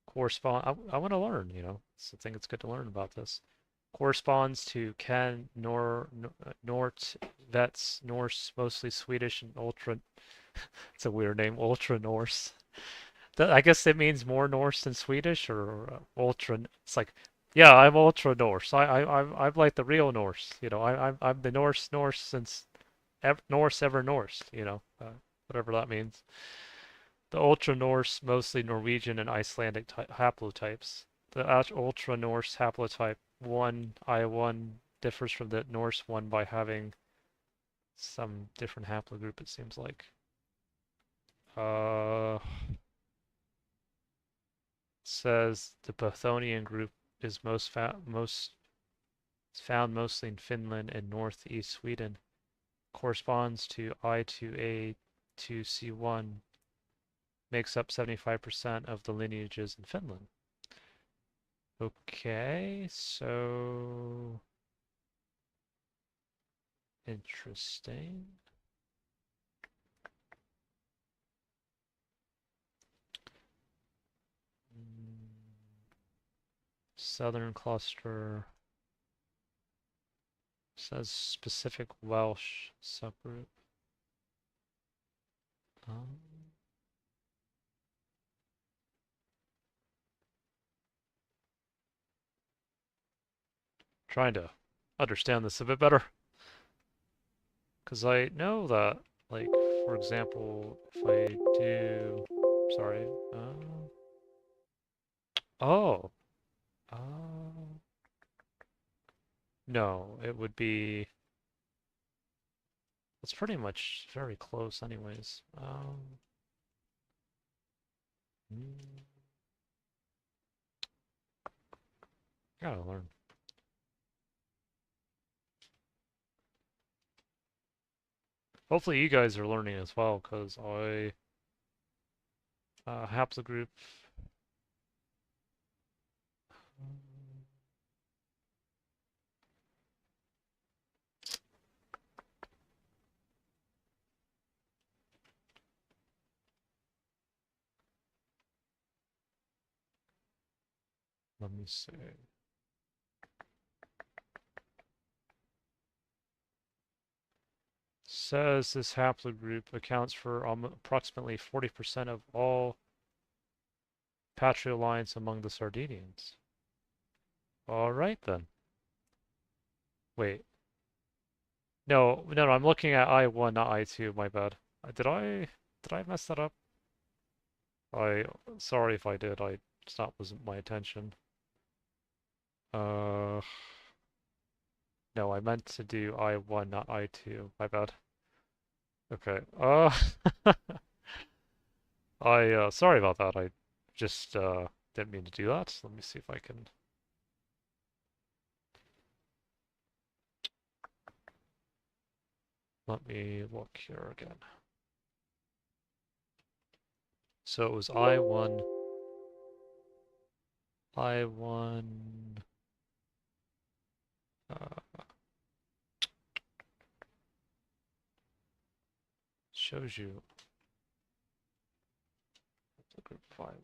S1: correspond. I want to learn, I think it's good to learn about this. Corresponds to Ken, Nort, Vets, Norse, mostly Swedish, and Ultra. It's a weird name, Ultra Norse. I guess it means more Norse than Swedish, or Ultra. It's like, yeah, I'm Ultra Norse. I'm like the real Norse. I'm the Norse since Norse ever Norse. Whatever that means. The Ultra Norse, mostly Norwegian and Icelandic haplotypes. The Ultra Norse haplotype 1 I1 differs from the Norse one by having some different haplogroup, it seems like. Says the Bothonian group is most found mostly in Finland and northeast Sweden. Corresponds to I2A2C1, makes up 75% of the lineages in Finland. Okay, so interesting. Southern cluster says specific Welsh subgroup. Um, Trying to understand this a bit better. Because I know that, like, for example, if I do, sorry, oh, uh, no, it would be, It's pretty much very close anyways. Hmm, gotta learn. Hopefully you guys are learning as well, because haplogroup. Let me see. Says this haplogroup accounts for approximately 40% of all patrilineals among the Sardinians. All right then. Wait. No, no, no, I'm looking at I1, not I2, my bad. Did I mess that up? I sorry if I did. That wasn't my intention. Uh no, I meant to do I1, not I2. My bad. Okay. I sorry about that. I just didn't mean to do that. Let me see if I can. Let me look here again. So it was I1, I1, shows you the group I1.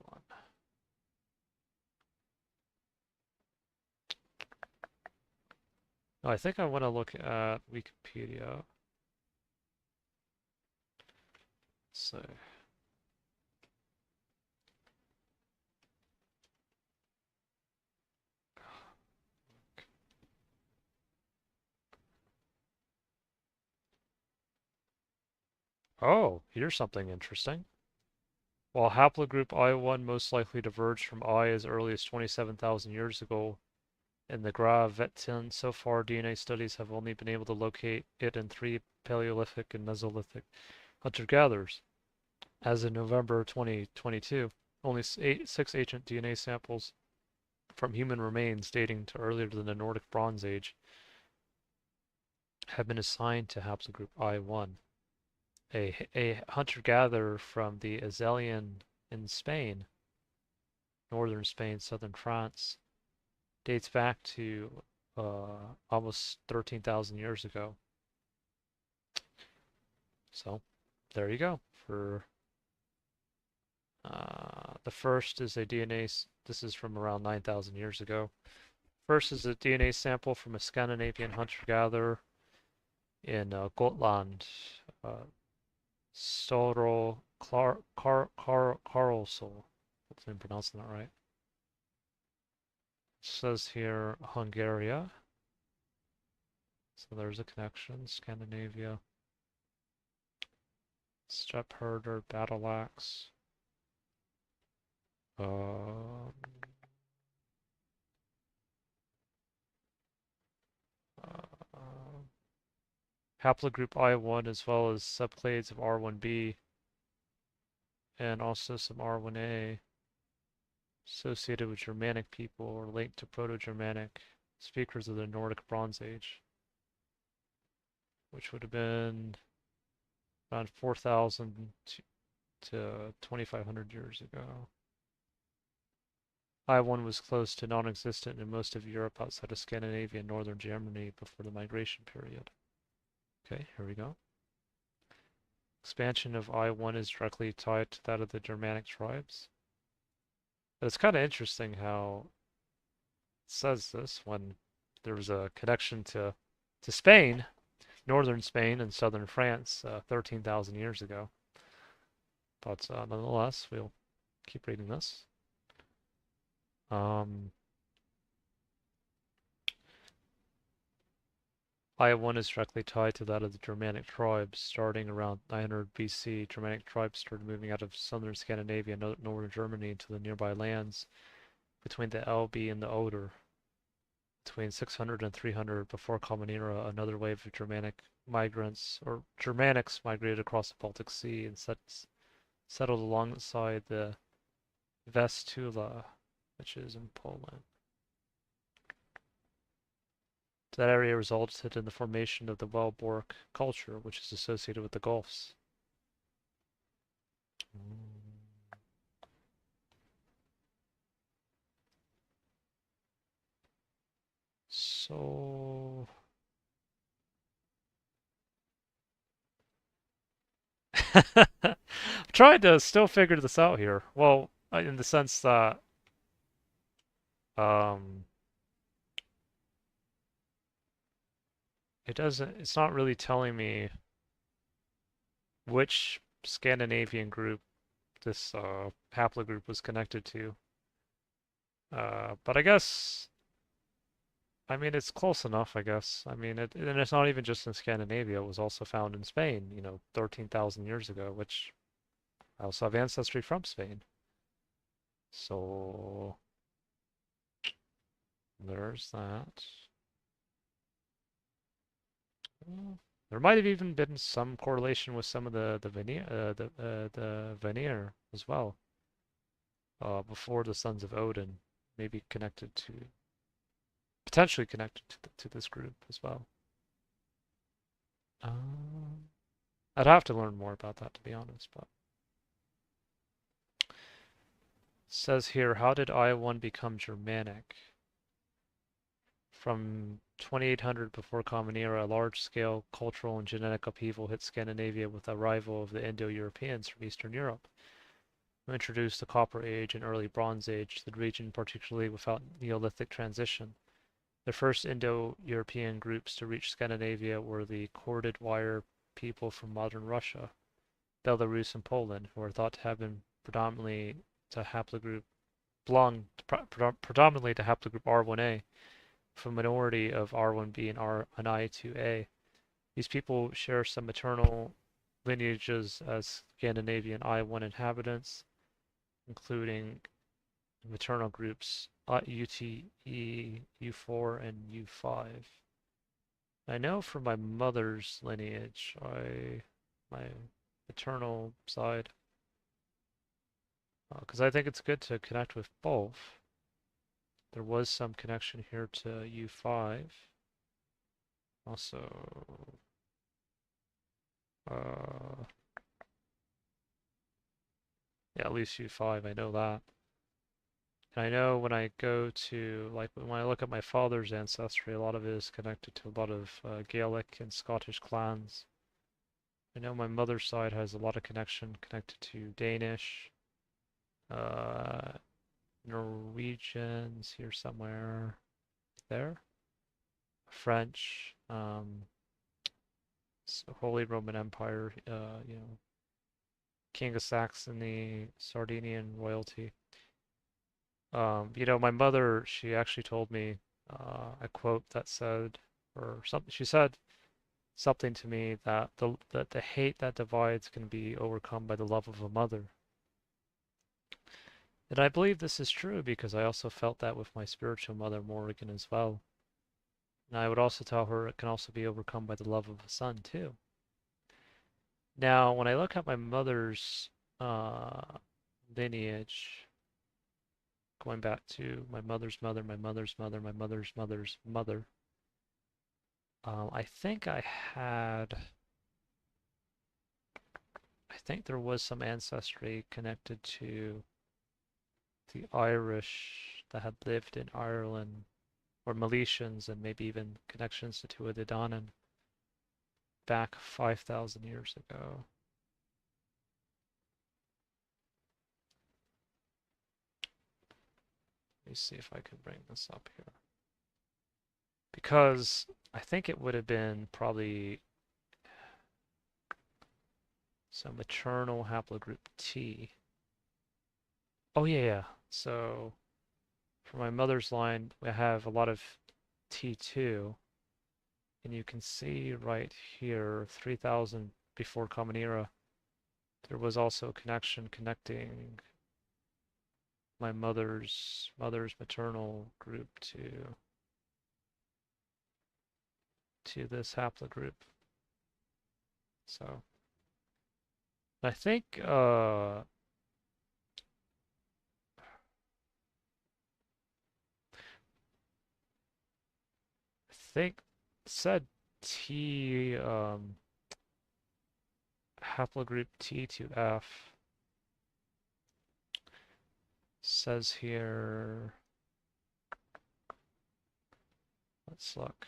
S1: No, I think I want to look at Wikipedia. So, oh, here's something interesting. While haplogroup I1 most likely diverged from I as early as 27,000 years ago in the Gravettin, so far DNA studies have only been able to locate it in 3 Paleolithic and Mesolithic hunter-gatherers. As of November 2022, only 6 ancient DNA samples from human remains dating to earlier than the Nordic Bronze Age have been assigned to haplogroup I1. A hunter-gatherer from the Azelian in Spain, northern Spain, southern France, dates back to almost 13,000 years ago. So, there you go. For the first is a DNA. This is from around 9,000 years ago. First is a DNA sample from a Scandinavian hunter-gatherer in Gotland, uh, Storo Karlsson. Hopefully I'm pronouncing that right. It says here Hungaria. So there's a connection. Scandinavia. Steppe herder, battle axe. Um, uh, haplogroup I1 as well as subclades of R1b and also some R1a associated with Germanic people or linked to Proto-Germanic speakers of the Nordic Bronze Age, which would have been around 4,000 to 2,500 years ago. I1 was close to non-existent in most of Europe outside of Scandinavia and northern Germany before the migration period. Okay, here we go. Expansion of I1 is directly tied to that of the Germanic tribes. But it's kind of interesting how it says this when there was a connection to Spain, northern Spain and southern France 13,000 years ago. But nonetheless, we'll keep reading this. I1 is directly tied to that of the Germanic tribes. Starting around 900 BC, Germanic tribes started moving out of southern Scandinavia and northern Germany into the nearby lands between the Elbe and the Oder. between 600 and 300 before Common Era, another wave of Germanic migrants or Germanics migrated across the Baltic Sea and settled alongside the Vestula, which is in Poland. That area resulted in the formation of the Wellbork culture, which is associated with the Gulfs. So, I'm trying to still figure this out here. Well, in the sense that um, it's not really telling me which Scandinavian group this haplogroup was connected to. But I mean, it's close enough, I guess. I mean, and it's not even just in Scandinavia. It was also found in Spain, 13,000 years ago, which I also have ancestry from Spain. So there's that. There might have even been some correlation with some of the veneer as well, before the Sons of Odin, maybe connected to potentially connected to this group as well. Um, I'd have to learn more about that to be honest, but it says here, how did I-1 become Germanic? From 2800 before Common Era, a large-scale cultural and genetic upheaval hit Scandinavia with the arrival of the Indo-Europeans from Eastern Europe, who introduced the Copper Age and early Bronze Age to the region, particularly without Neolithic transition. The first Indo-European groups to reach Scandinavia were the corded wire people from modern Russia, Belarus, and Poland, who are thought to have been predominantly to haplogroup predominantly to haplogroup R1A, with a minority of R1b and I2A. These people share some maternal lineages as Scandinavian I1 inhabitants, including maternal groups UTE, U4, and U5. I know from my mother's lineage, my maternal side, because I think it's good to connect with both. There was some connection here to U5. Also, uh, yeah, at least U5, I know that. And I know when I go to, like, when I look at my father's ancestry, a lot of it is connected to a lot of Gaelic and Scottish clans. I know my mother's side has a lot of connection connected to Danish, uh, Norwegians here somewhere there, French, Holy Roman Empire, King of Saxony, Sardinian royalty. My mother, she actually told me a quote that said, or something, she said something to me that the hate that divides can be overcome by the love of a mother. And I believe this is true because I also felt that with my spiritual mother, Morrigan, as well. And I would also tell her it can also be overcome by the love of a son, too. Now, when I look at my mother's uh, lineage, going back to my mother's mother, my mother's mother, my mother's mother's mother, I think there was some ancestry connected to the Irish that had lived in Ireland, or Milesians, and maybe even connections to Tuatha De Danann back 5,000 years ago. Let me see if I can bring this up here. Because I think it would have been probably some maternal haplogroup T. Oh yeah, yeah. So for my mother's line, we have a lot of T2, and you can see right here, 3000 before Common Era, there was also a connection connecting my mother's maternal group to to this haplogroup. So I think said T haplogroup T to F says here, let's look.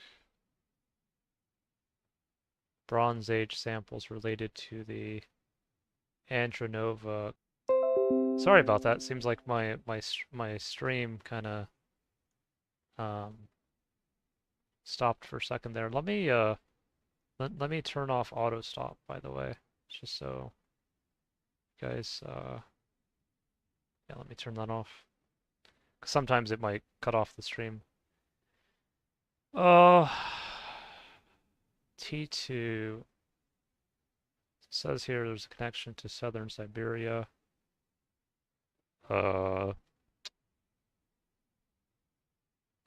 S1: Bronze Age samples related to the Andronova. Sorry about that. Seems like my stream kind of stopped for a second there. Let me turn off auto stop, by the way, just so you guys yeah, let me turn that off. 'Cause sometimes it might cut off the stream. Uh T2 says here there's a connection to southern Siberia.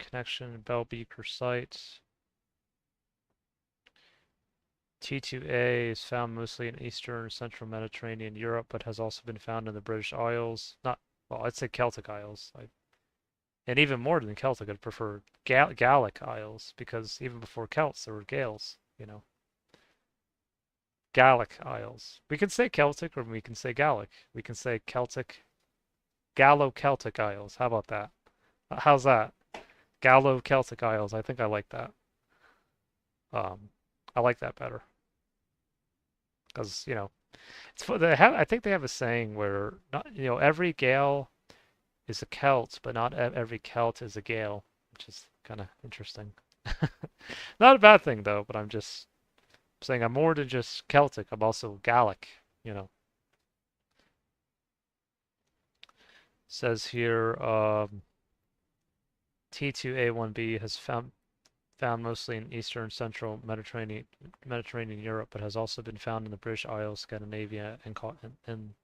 S1: Connection Bell Beaker site. T2A is found mostly in eastern central Mediterranean Europe, but has also been found in the British Isles. Not, well, I'd say Celtic Isles. And even more than Celtic, I'd prefer Gallic Isles, because even before Celts, there were Gaels, you know. Gallic Isles. We can say Celtic or we can say Gallic. We can say Celtic, Gallo-Celtic Isles. How about that? How's that? Gallo-Celtic Isles. I think I like that. I like that better. Because, you know, I think they have a saying where not, you know, every Gael is a Celt, but not every Celt is a Gael, which is kind of interesting. Not a bad thing though, but I'm just saying I'm more than just Celtic. I'm also Gallic, you know. Says here, T2A1B has found mostly in eastern central Mediterranean Europe, but has also been found in the British Isles, Scandinavia, and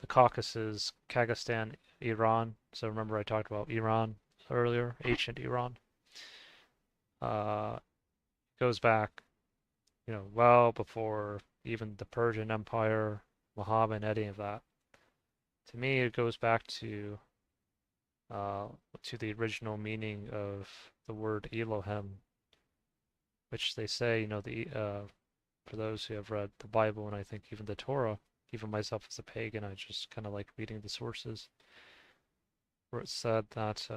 S1: the Caucasus, Kazakhstan, Iran. So remember I talked about Iran earlier, ancient Iran. Goes back, you know, well before even the Persian Empire, Muhammad, any of that. To me, it goes back to the original meaning of the word Elohim, which they say, you know, for those who have read the Bible and I think even the Torah, even myself as a pagan, I just kind of like reading the sources, where it said that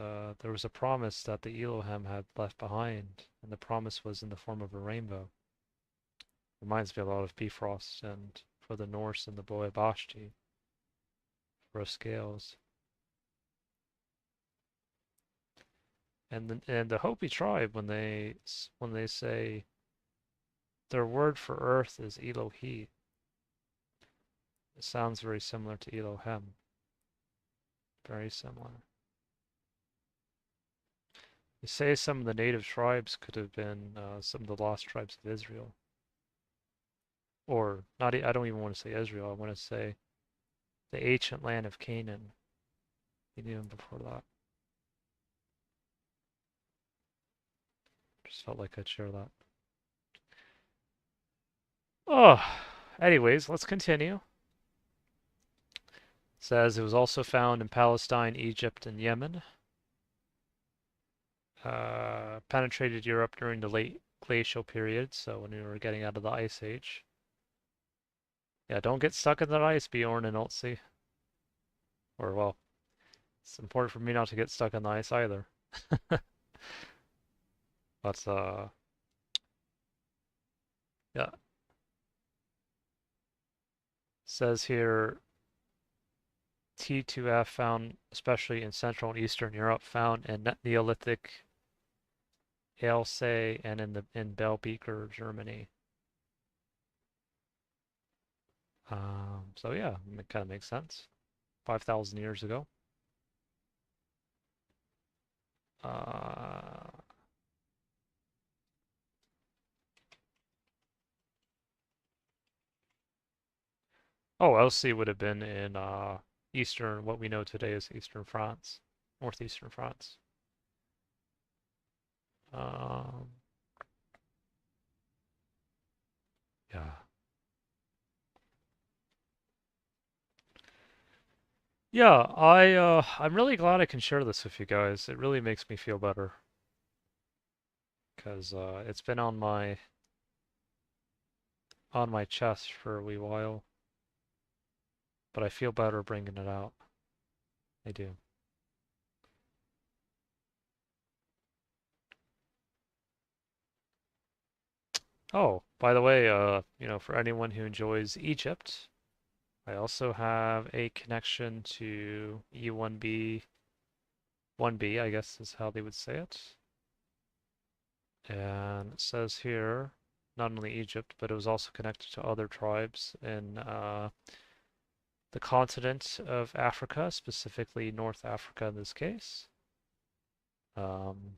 S1: there was a promise that the Elohim had left behind, and the promise was in the form of a rainbow. Reminds me a lot of Bifrost and for the Norse and the Boe-Bashti for scales. And the Hopi tribe, when they say their word for earth is Elohi, it sounds very similar to Elohim. Very similar. They say some of the native tribes could have been some of the lost tribes of Israel. Or not, I don't even want to say Israel, I want to say the ancient land of Canaan, even before that. Just felt like I'd share that. Oh, anyways, let's continue. It says it was also found in Palestine, Egypt, and Yemen. Penetrated Europe during the late glacial period, so when we were getting out of the Ice Age. Yeah, don't get stuck in that ice, Bjorn and Otzi. Or, well, it's important for me not to get stuck in the ice either. But, yeah. Says here, T2F found, especially in Central and Eastern Europe, found in Neolithic Alsace and in Bellbeaker, Germany. So yeah, it kind of makes sense. 5,000 years ago. Oh, Alsace would have been in eastern, what we know today as eastern France, northeastern France. Yeah. Yeah, I'm really glad I can share this with you guys. It really makes me feel better because it's been on my chest for a wee while, but I feel better bringing it out. I do. Oh, by the way, for anyone who enjoys Egypt, I also have a connection to E1B, 1B, I guess is how they would say it. And it says here, not only Egypt, but it was also connected to other tribes in the continent of Africa, specifically North Africa in this case. Um,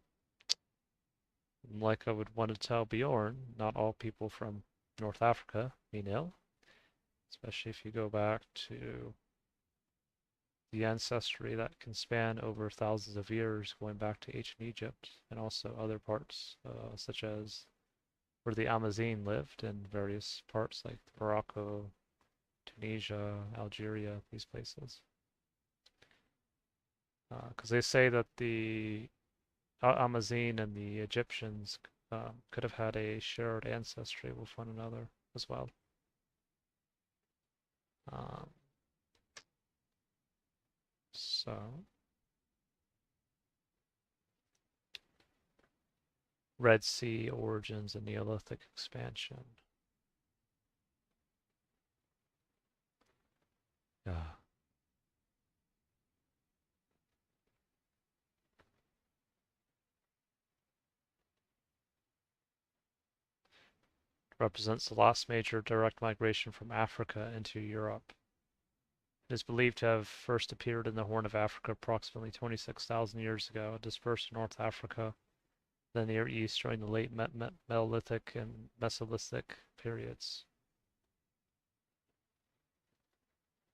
S1: like I would want to tell Bjorn, not all people from North Africa mean ill, especially if you go back to the ancestry that can span over thousands of years, going back to ancient Egypt and also other parts, such as where the Amazigh lived in various parts like Morocco, Tunisia, Algeria, these places. Because they say that the Amazigh and the Egyptians could have had a shared ancestry with one another as well. Um, so, Red Sea origins and Neolithic expansion. Yeah. Represents the last major direct migration from Africa into Europe. It is believed to have first appeared in the Horn of Africa approximately 26,000 years ago, dispersed in North Africa, the Near East during the late Mesolithic and Mesolithic periods.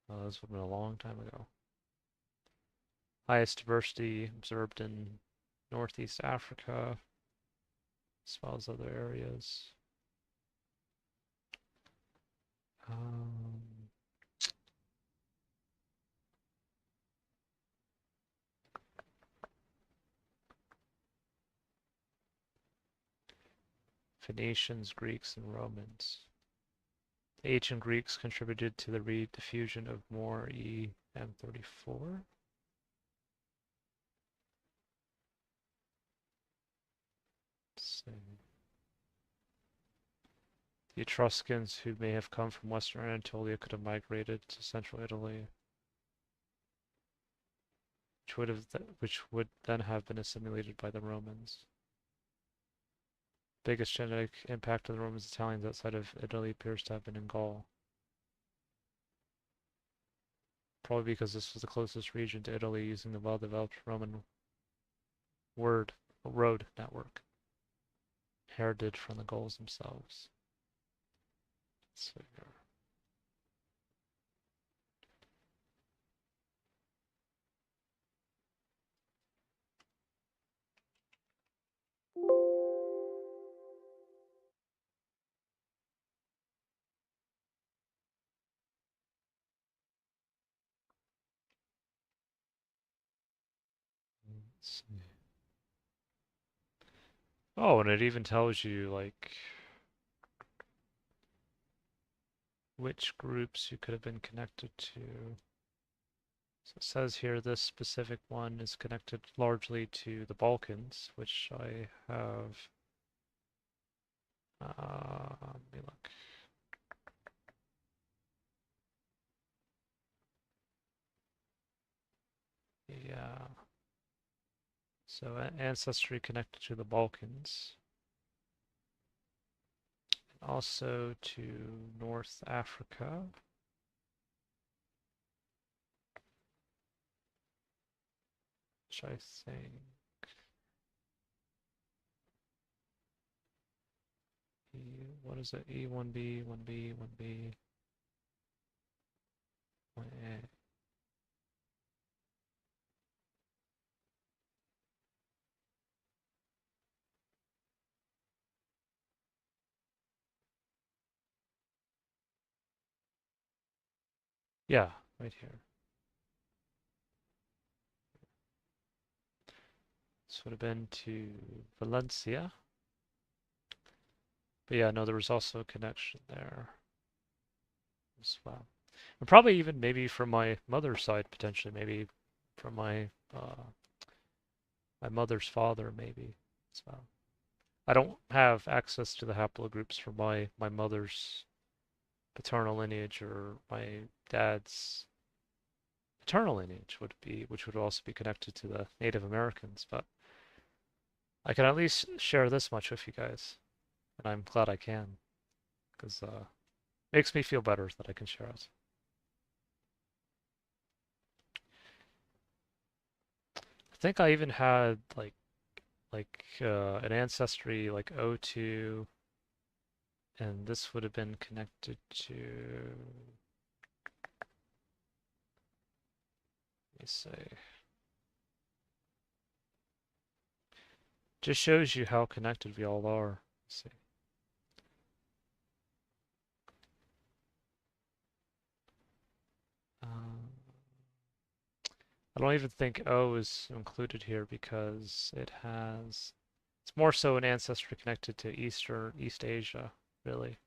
S1: This would have been a long time ago. Highest diversity observed in Northeast Africa, as well as other areas. Um, Phoenicians, Greeks, and Romans. The ancient Greeks contributed to the rediffusion of more EM34. Let's see. The Etruscans, who may have come from western Anatolia, could have migrated to central Italy, which would then have been assimilated by the Romans. Biggest genetic impact of the Romans Italians outside of Italy appears to have been in Gaul. Probably because this was the closest region to Italy using the well-developed Roman road network, inherited from the Gauls themselves. Let's see here. Let's see. Oh, and it even tells you like which groups you could have been connected to. So it says here this specific one is connected largely to the Balkans, which I have. Let me look. Yeah. So ancestry connected to the Balkans. Also to North Africa. Which I think. What is it? E1B, 1B, 1B, 1A. Yeah, right here. This would have been to Valencia. But yeah, no, there was also a connection there as well. And probably even maybe from my mother's side, potentially, maybe from my mother's father, maybe as well. I don't have access to the haplogroups for my mother's paternal lineage or my dad's paternal lineage which would also be connected to the Native Americans, but I can at least share this much with you guys, and I'm glad I can, because makes me feel better that I can share it. I think I even had an ancestry like O2, and this would have been connected to, let me say, just shows you how connected we all are. Let's see. I don't even think O is included here because it's more so an ancestry connected to East Asia, really.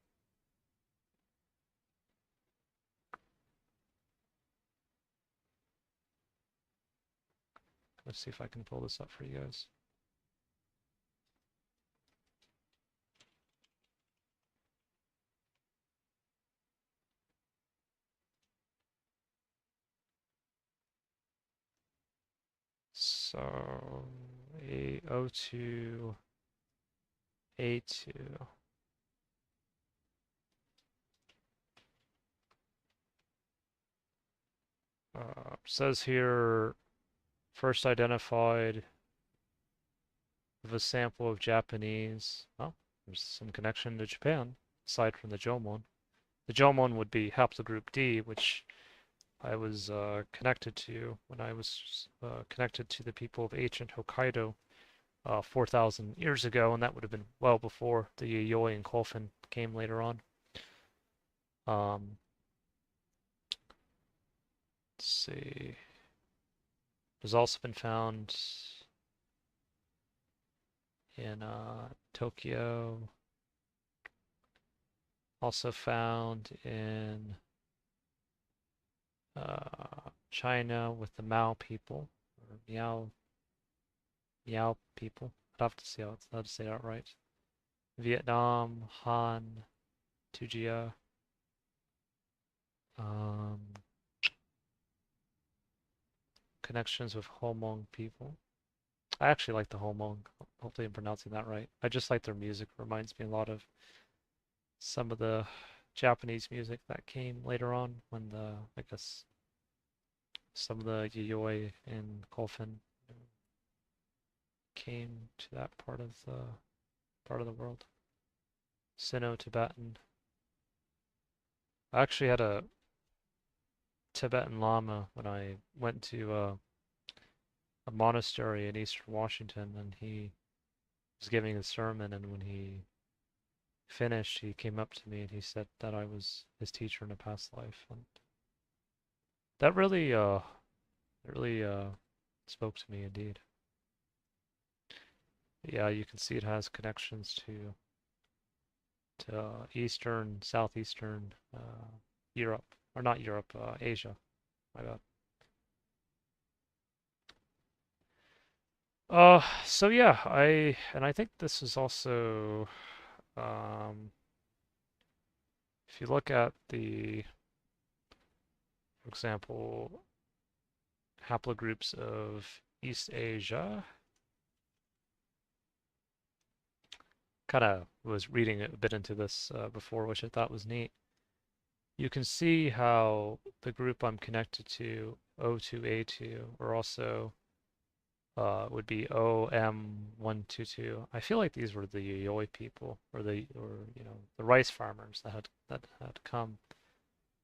S1: Let's see if I can pull this up for you guys. So, A02, A2. Says here, first identified with a sample of Japanese. Oh, there's some connection to Japan, aside from the Jomon. The Jomon would be haplogroup D, which I was connected to when I was connected to the people of ancient Hokkaido 4,000 years ago, and that would have been well before the Yayoi and Kolfin came later on. Um, let's see. There's also been found in Tokyo, also found in China with the Mao people, or Miao people. I'd have to see how to say that right. Vietnam, Han, Tujia. Um, connections with Hmong people. I actually like the Hmong. Hopefully I'm pronouncing that right. I just like their music. Reminds me a lot of some of the Japanese music that came later on when I guess, some of the Yayoi and Kolfin came to that part of the world. Sino-Tibetan. I actually had a Tibetan Lama when I went to a monastery in Eastern Washington, and he was giving a sermon, and when he finished, he came up to me and he said that I was his teacher in a past life, and that really spoke to me indeed. Yeah, you can see it has connections to Eastern, Southeastern Europe, or not Europe, Asia. My bad. So yeah, I think this is also, um, if you look at for example, haplogroups of East Asia, kind of was reading a bit into this before, which I thought was neat. You can see how the group I'm connected to, O2A2, or also would be OM122. I feel like these were the Yayoi people, or the rice farmers that had come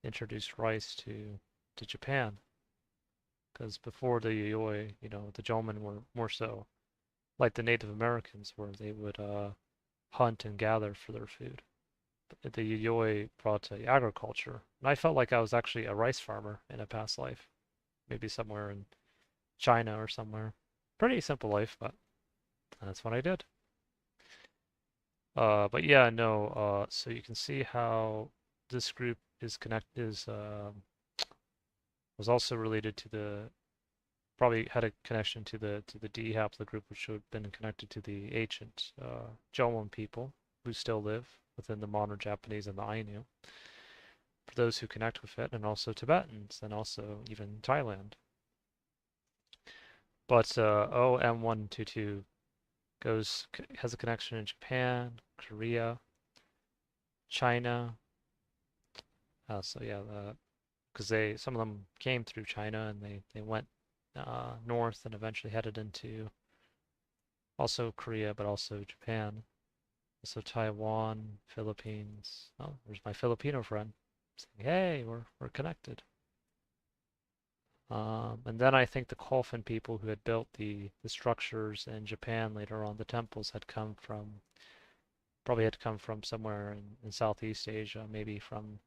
S1: introduced rice to Japan. Because before the Yayoi, the Jomon were more so like the Native Americans, where they would hunt and gather for their food. the Yayoi brought agriculture, and I felt like I was actually a rice farmer in a past life, maybe somewhere in China or somewhere. Pretty simple life, but that's what I did. But yeah, no. So you can see how this group is was also related to the probably had a connection to the D haplogroup, which would have been connected to the ancient Jomon people who still live within the modern Japanese and the Ainu. For those who connect with it, and also Tibetans, and also even Thailand. But OM122 has a connection in Japan, Korea, China. So yeah, because they some of them came through China and they went north and eventually headed into also Korea, but also Japan, also Taiwan, Philippines. Oh, there's my Filipino friend saying, "Hey, we're connected." And then I think the Kofun people who had built the structures in Japan later on, the temples had come from probably had come from somewhere in Southeast Asia, maybe from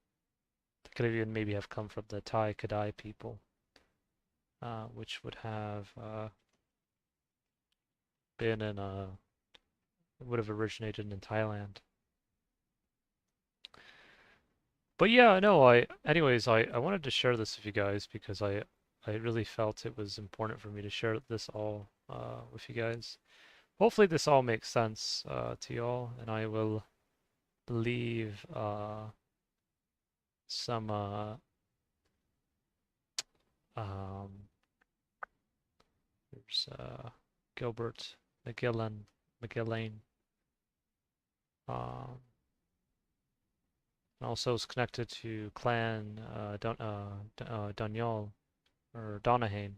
S1: could have even maybe have come from the Thai Kadai people, which would have been in would have originated in Thailand. But yeah, no, I wanted to share this with you guys because I really felt it was important for me to share this all with you guys. Hopefully this all makes sense to y'all, and I will leave some um, there's Gilbert McGillan, um, and also is connected to Clan Doniol or Donahane,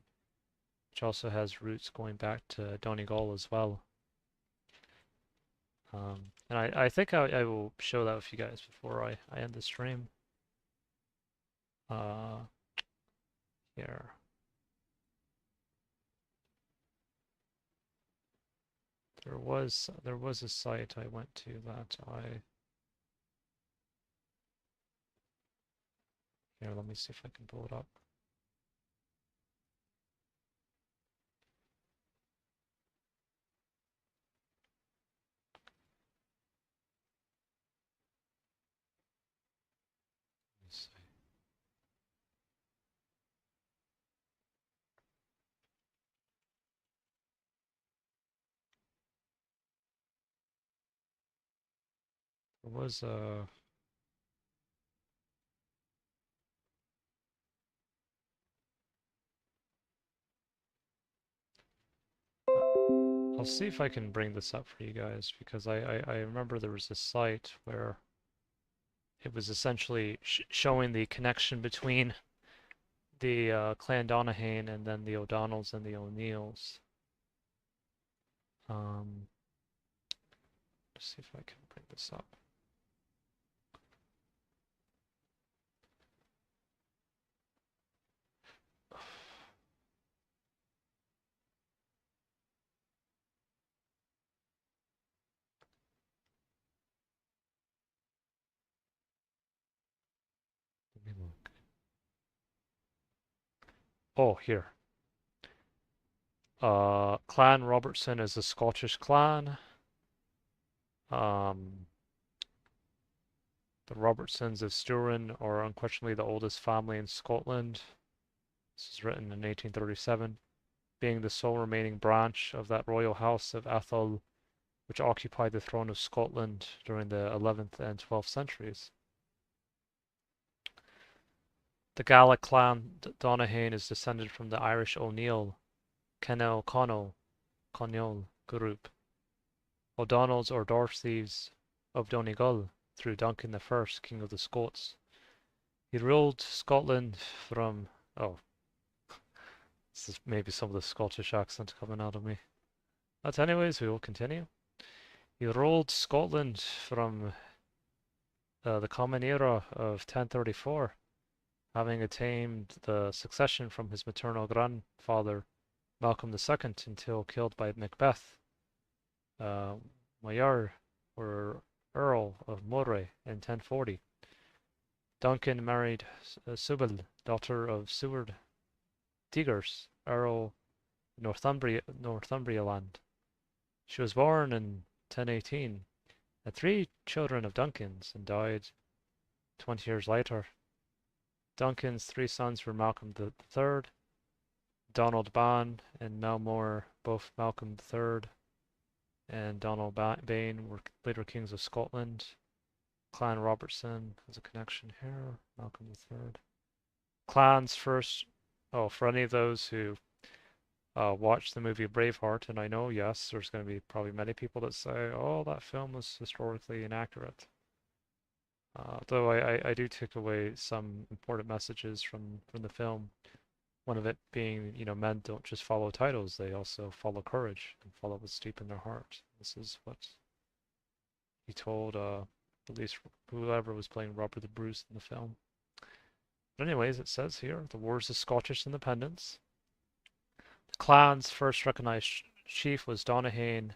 S1: which also has roots going back to Donegal as well. And I think I will show that with you guys before I end the stream. Uh, Here. There was a site I went to that here, let me see if I can pull it up. Let me see. There was a I'll see if I can bring this up for you guys because I remember there was a site where it was essentially showing the connection between the Clan Donahane and then the O'Donnells and the O'Neills. Um, let's see if I can bring this up. Let me look. Oh, here. Clan Robertson is a Scottish clan. Um, the Robertsons of Sturin are unquestionably the oldest family in Scotland. This is written in 1837, being the sole remaining branch of that royal house of Atholl, which occupied the throne of Scotland during the 11th and 12th centuries. The Gaelic clan Donahane is descended from the Irish O'Neill, Kennel Connell group. O'Donnells or Dorothy's of Donegal through Duncan the First, King of the Scots. He ruled Scotland from oh, this is maybe some of the Scottish accent coming out of me. But anyways, we will continue. He ruled Scotland from the Common Era of 1034, having attained the succession from his maternal grandfather Malcolm II until killed by Macbeth. Mayor, or Earl of Moray in 1040. Duncan married Sybil, daughter of Seward Tigers, Earl of Northumberland. She was born in 1018, had three children of Duncan's, and died 20 years later. Duncan's three sons were Malcolm III, Donald Ban, and Melmore. Both Malcolm III and Donald Bane were later kings of Scotland. Clan Robertson has a connection here. Malcolm III. Clan's first. Oh, for any of those who watched the movie Braveheart, and I know, yes, there's going to be probably many people that say, oh, that film was historically inaccurate. Though I do take away some important messages from the film. One of it being, men don't just follow titles, they also follow courage and follow what's deep in their heart. This is what he told, at least whoever was playing Robert the Bruce in the film. But anyways, it says here, the Wars of Scottish Independence. The clan's first recognized chief was Donahane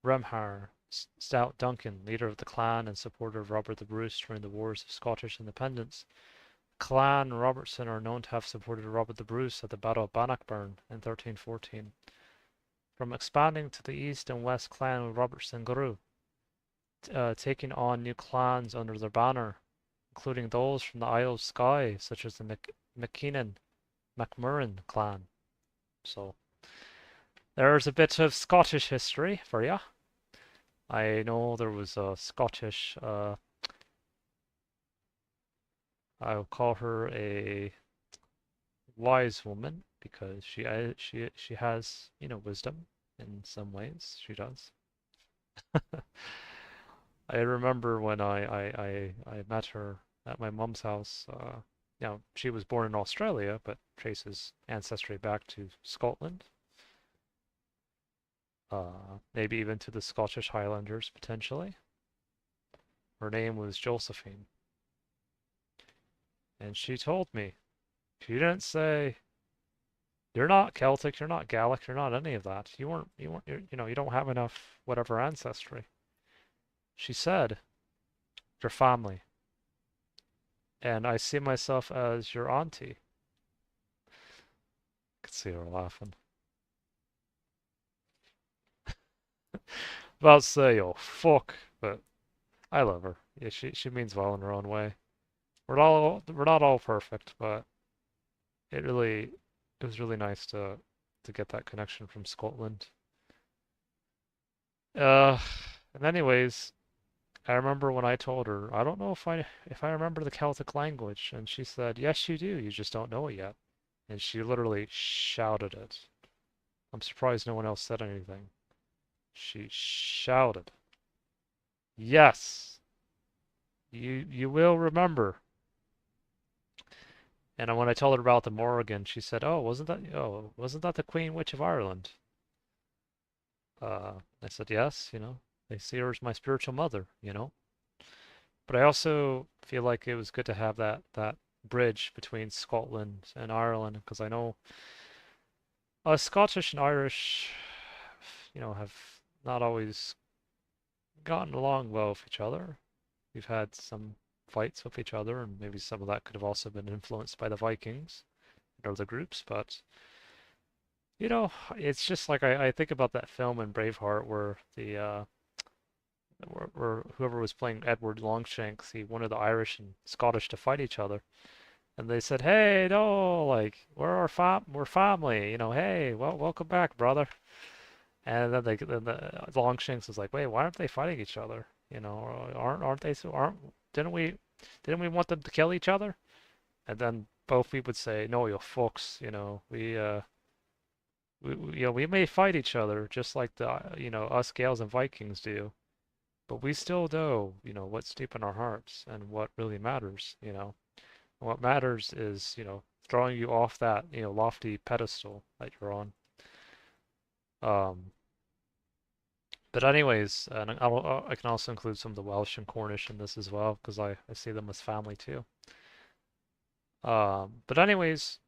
S1: Remhar Stout Duncan, leader of the clan and supporter of Robert the Bruce during the Wars of Scottish Independence. Clan Robertson are known to have supported Robert the Bruce at the Battle of Bannockburn in 1314. From expanding to the east and west, Clan Robertson grew, taking on new clans under their banner, including those from the Isle of Skye, such as the MacMurrin clan. So there's a bit of Scottish history for you. I know there was a Scottish, I'll call her a wise woman because she has, wisdom in some ways. She does. I remember when I met her at my mom's house. She was born in Australia, but traces ancestry back to Scotland. Maybe even to the Scottish Highlanders, potentially. Her name was Josephine. And she told me, she didn't say, you're not Celtic, you're not Gaelic, you're not any of that. You don't have enough whatever ancestry. She said, your family. And I see myself as your auntie. I could see her laughing. About to say, oh, fuck, but I love her. Yeah, she means well in her own way. We're not all perfect, but it was really nice to get that connection from Scotland. Uh, and anyways, I remember when I told her, I don't know if I remember the Celtic language, and she said, yes, you do, you just don't know it yet. And she literally shouted it. I'm surprised no one else said anything. She shouted, yes, you will remember. And when I told her about the Morrigan, she said, wasn't that the Queen Witch of Ireland? I said, yes, they see her as my spiritual mother. But I also feel like it was good to have that bridge between Scotland and Ireland because I know Scottish and Irish, have not always gotten along well with each other. We've had some fights with each other, and maybe some of that could have also been influenced by the Vikings and other groups. But it's just like I think about that film in Braveheart where where whoever was playing Edward Longshanks, he wanted the Irish and Scottish to fight each other. And they said, "Hey, no, like we're family, Hey, well, welcome back, brother." And then the Longshanks was like, "Wait, why aren't they fighting each other? Aren't they so aren't didn't we want them to kill each other?" And then both we would say, "No, you fucks, we may fight each other just like us Gales and Vikings do, but we still know, what's deep in our hearts and what really matters. And what matters is, throwing you off that, lofty pedestal that you're on. Um, but anyways, and I can also include some of the Welsh and Cornish in this as well because I see them as family too. But anyways,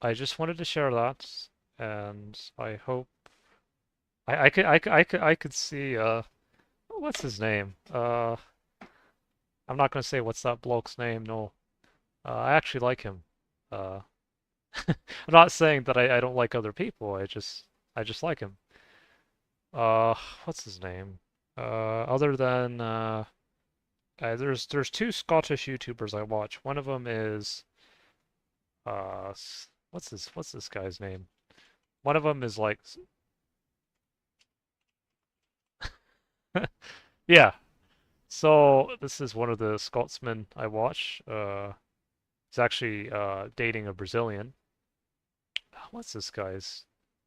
S1: I just wanted to share that, and I hope I could see what's his name? I'm not gonna say what's that bloke's name. No, I actually like him. Uh, I'm not saying that I don't like other people. I just like him. Uh, what's his name? Other than there's two Scottish YouTubers I watch. One of them is what's this guy's name? One of them is like yeah. So this is one of the Scotsmen I watch. He's actually dating a Brazilian. What's this guy's?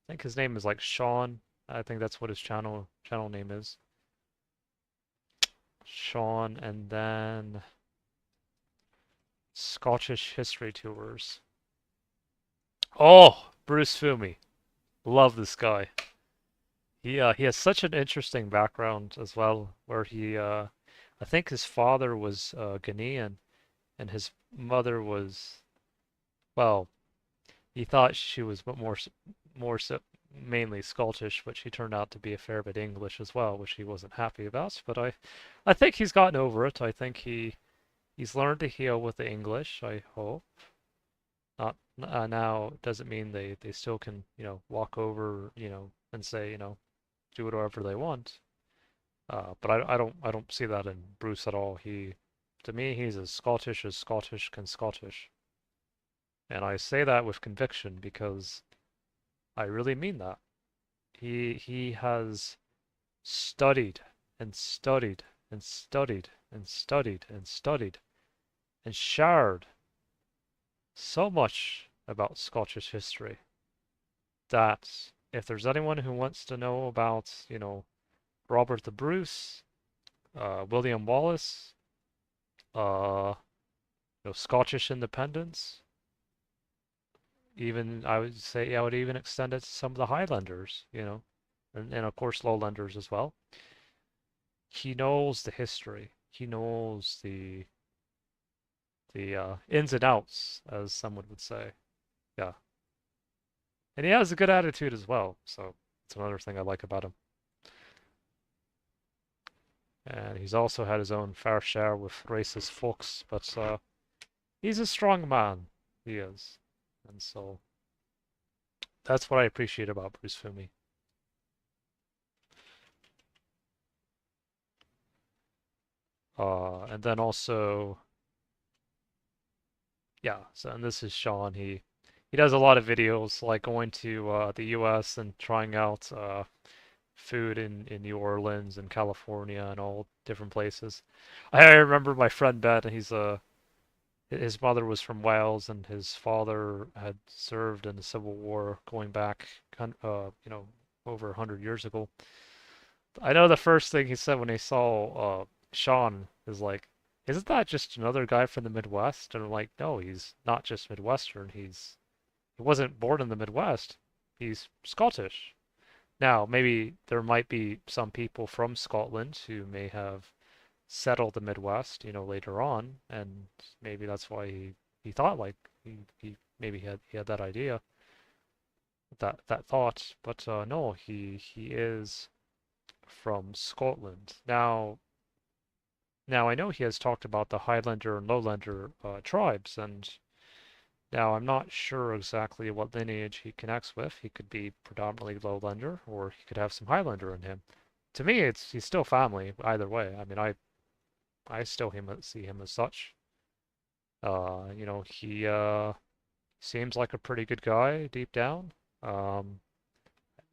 S1: I think his name is like Sean. I think that's what his channel name is. Sean, and then Scottish History Tours. Oh, Bruce Fumi. Love this guy. He has such an interesting background as well, where I think his father was Ghanaian and his mother was, well, he thought she was more so mainly Scottish, but she turned out to be a fair bit English as well, which he wasn't happy about. But I think he's gotten over it. I think he's learned to heal with the English, I hope. Not now doesn't mean they still can, walk over, and say, do whatever they want. But I don't see that in Bruce at all. To me, he's as Scottish can Scottish. And I say that with conviction because I really mean that. He has studied and studied and studied and studied and studied and shared so much about Scottish history that if there's anyone who wants to know about, Robert the Bruce, William Wallace, uh, Scottish independence, even I would say I would even extend it to some of the Highlanders, and of course Lowlanders as well. He knows the history. He knows the ins and outs, as someone would say. Yeah, and he has a good attitude as well. So it's another thing I like about him. And he's also had his own fair share with racist folks, but he's a strong man. He is, and so that's what I appreciate about Bruce Fumi. And then also, yeah. So and this is Sean. He does a lot of videos like going to the U.S. and trying out food in New Orleans and California and all different places. I remember my friend Ben. His mother was from Wales and his father had served in the Civil War going back, over 100 years ago. I know the first thing he said when he saw Sean is like, "Isn't that just another guy from the Midwest?" And I'm like, "No, he's not just Midwestern. He wasn't born in the Midwest. He's Scottish." Now, maybe there might be some people from Scotland who may have settled the Midwest, later on, and maybe that's why he thought like he maybe he had that idea, that thought. But no, he is from Scotland. Now I know he has talked about the Highlander and Lowlander tribes, and now I'm not sure exactly what lineage he connects with. He could be predominantly Lowlander, or he could have some Highlander in him. To me, he's still family either way. I mean, I still see him as such. He seems like a pretty good guy deep down. Um,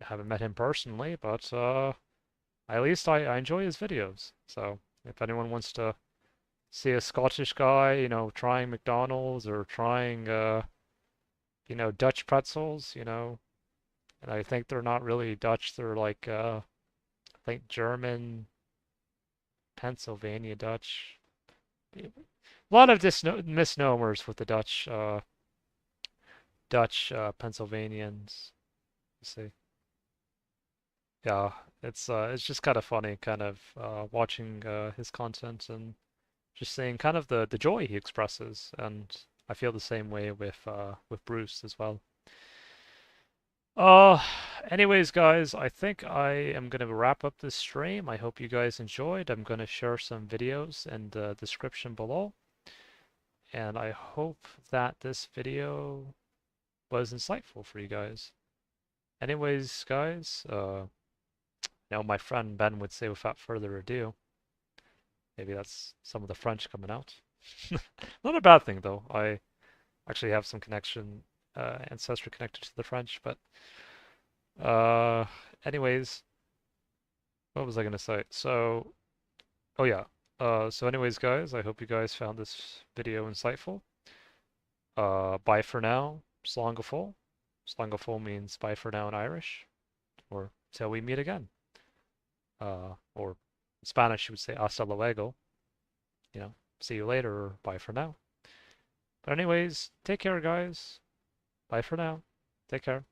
S1: I haven't met him personally, but at least I enjoy his videos. So if anyone wants to see a Scottish guy, trying McDonald's or trying, Dutch pretzels, and I think they're not really Dutch, they're like, I think German, Pennsylvania Dutch. A lot of misnomers with the Dutch Pennsylvanians. You see, yeah, it's just kind of funny, kind of watching his content and just seeing kind of the joy he expresses, and I feel the same way with Bruce as well. Uh, anyways, guys, I think I am gonna wrap up this stream. I hope you guys enjoyed. I'm gonna share some videos in the description below, and I hope that this video was insightful for you guys. Anyways, guys, now my friend Ben would say without further ado, maybe that's some of the French coming out. Not a bad thing though. I actually have some connection, ancestry connected to the French, but uh, anyways, what was I gonna say? So, oh yeah. So anyways, guys, I hope you guys found this video insightful. Bye for now. Slongafol. Slongafol means bye for now in Irish, or till we meet again. Or in Spanish, you would say hasta luego. See you later, or bye for now. But anyways, take care, guys. Bye for now. Take care.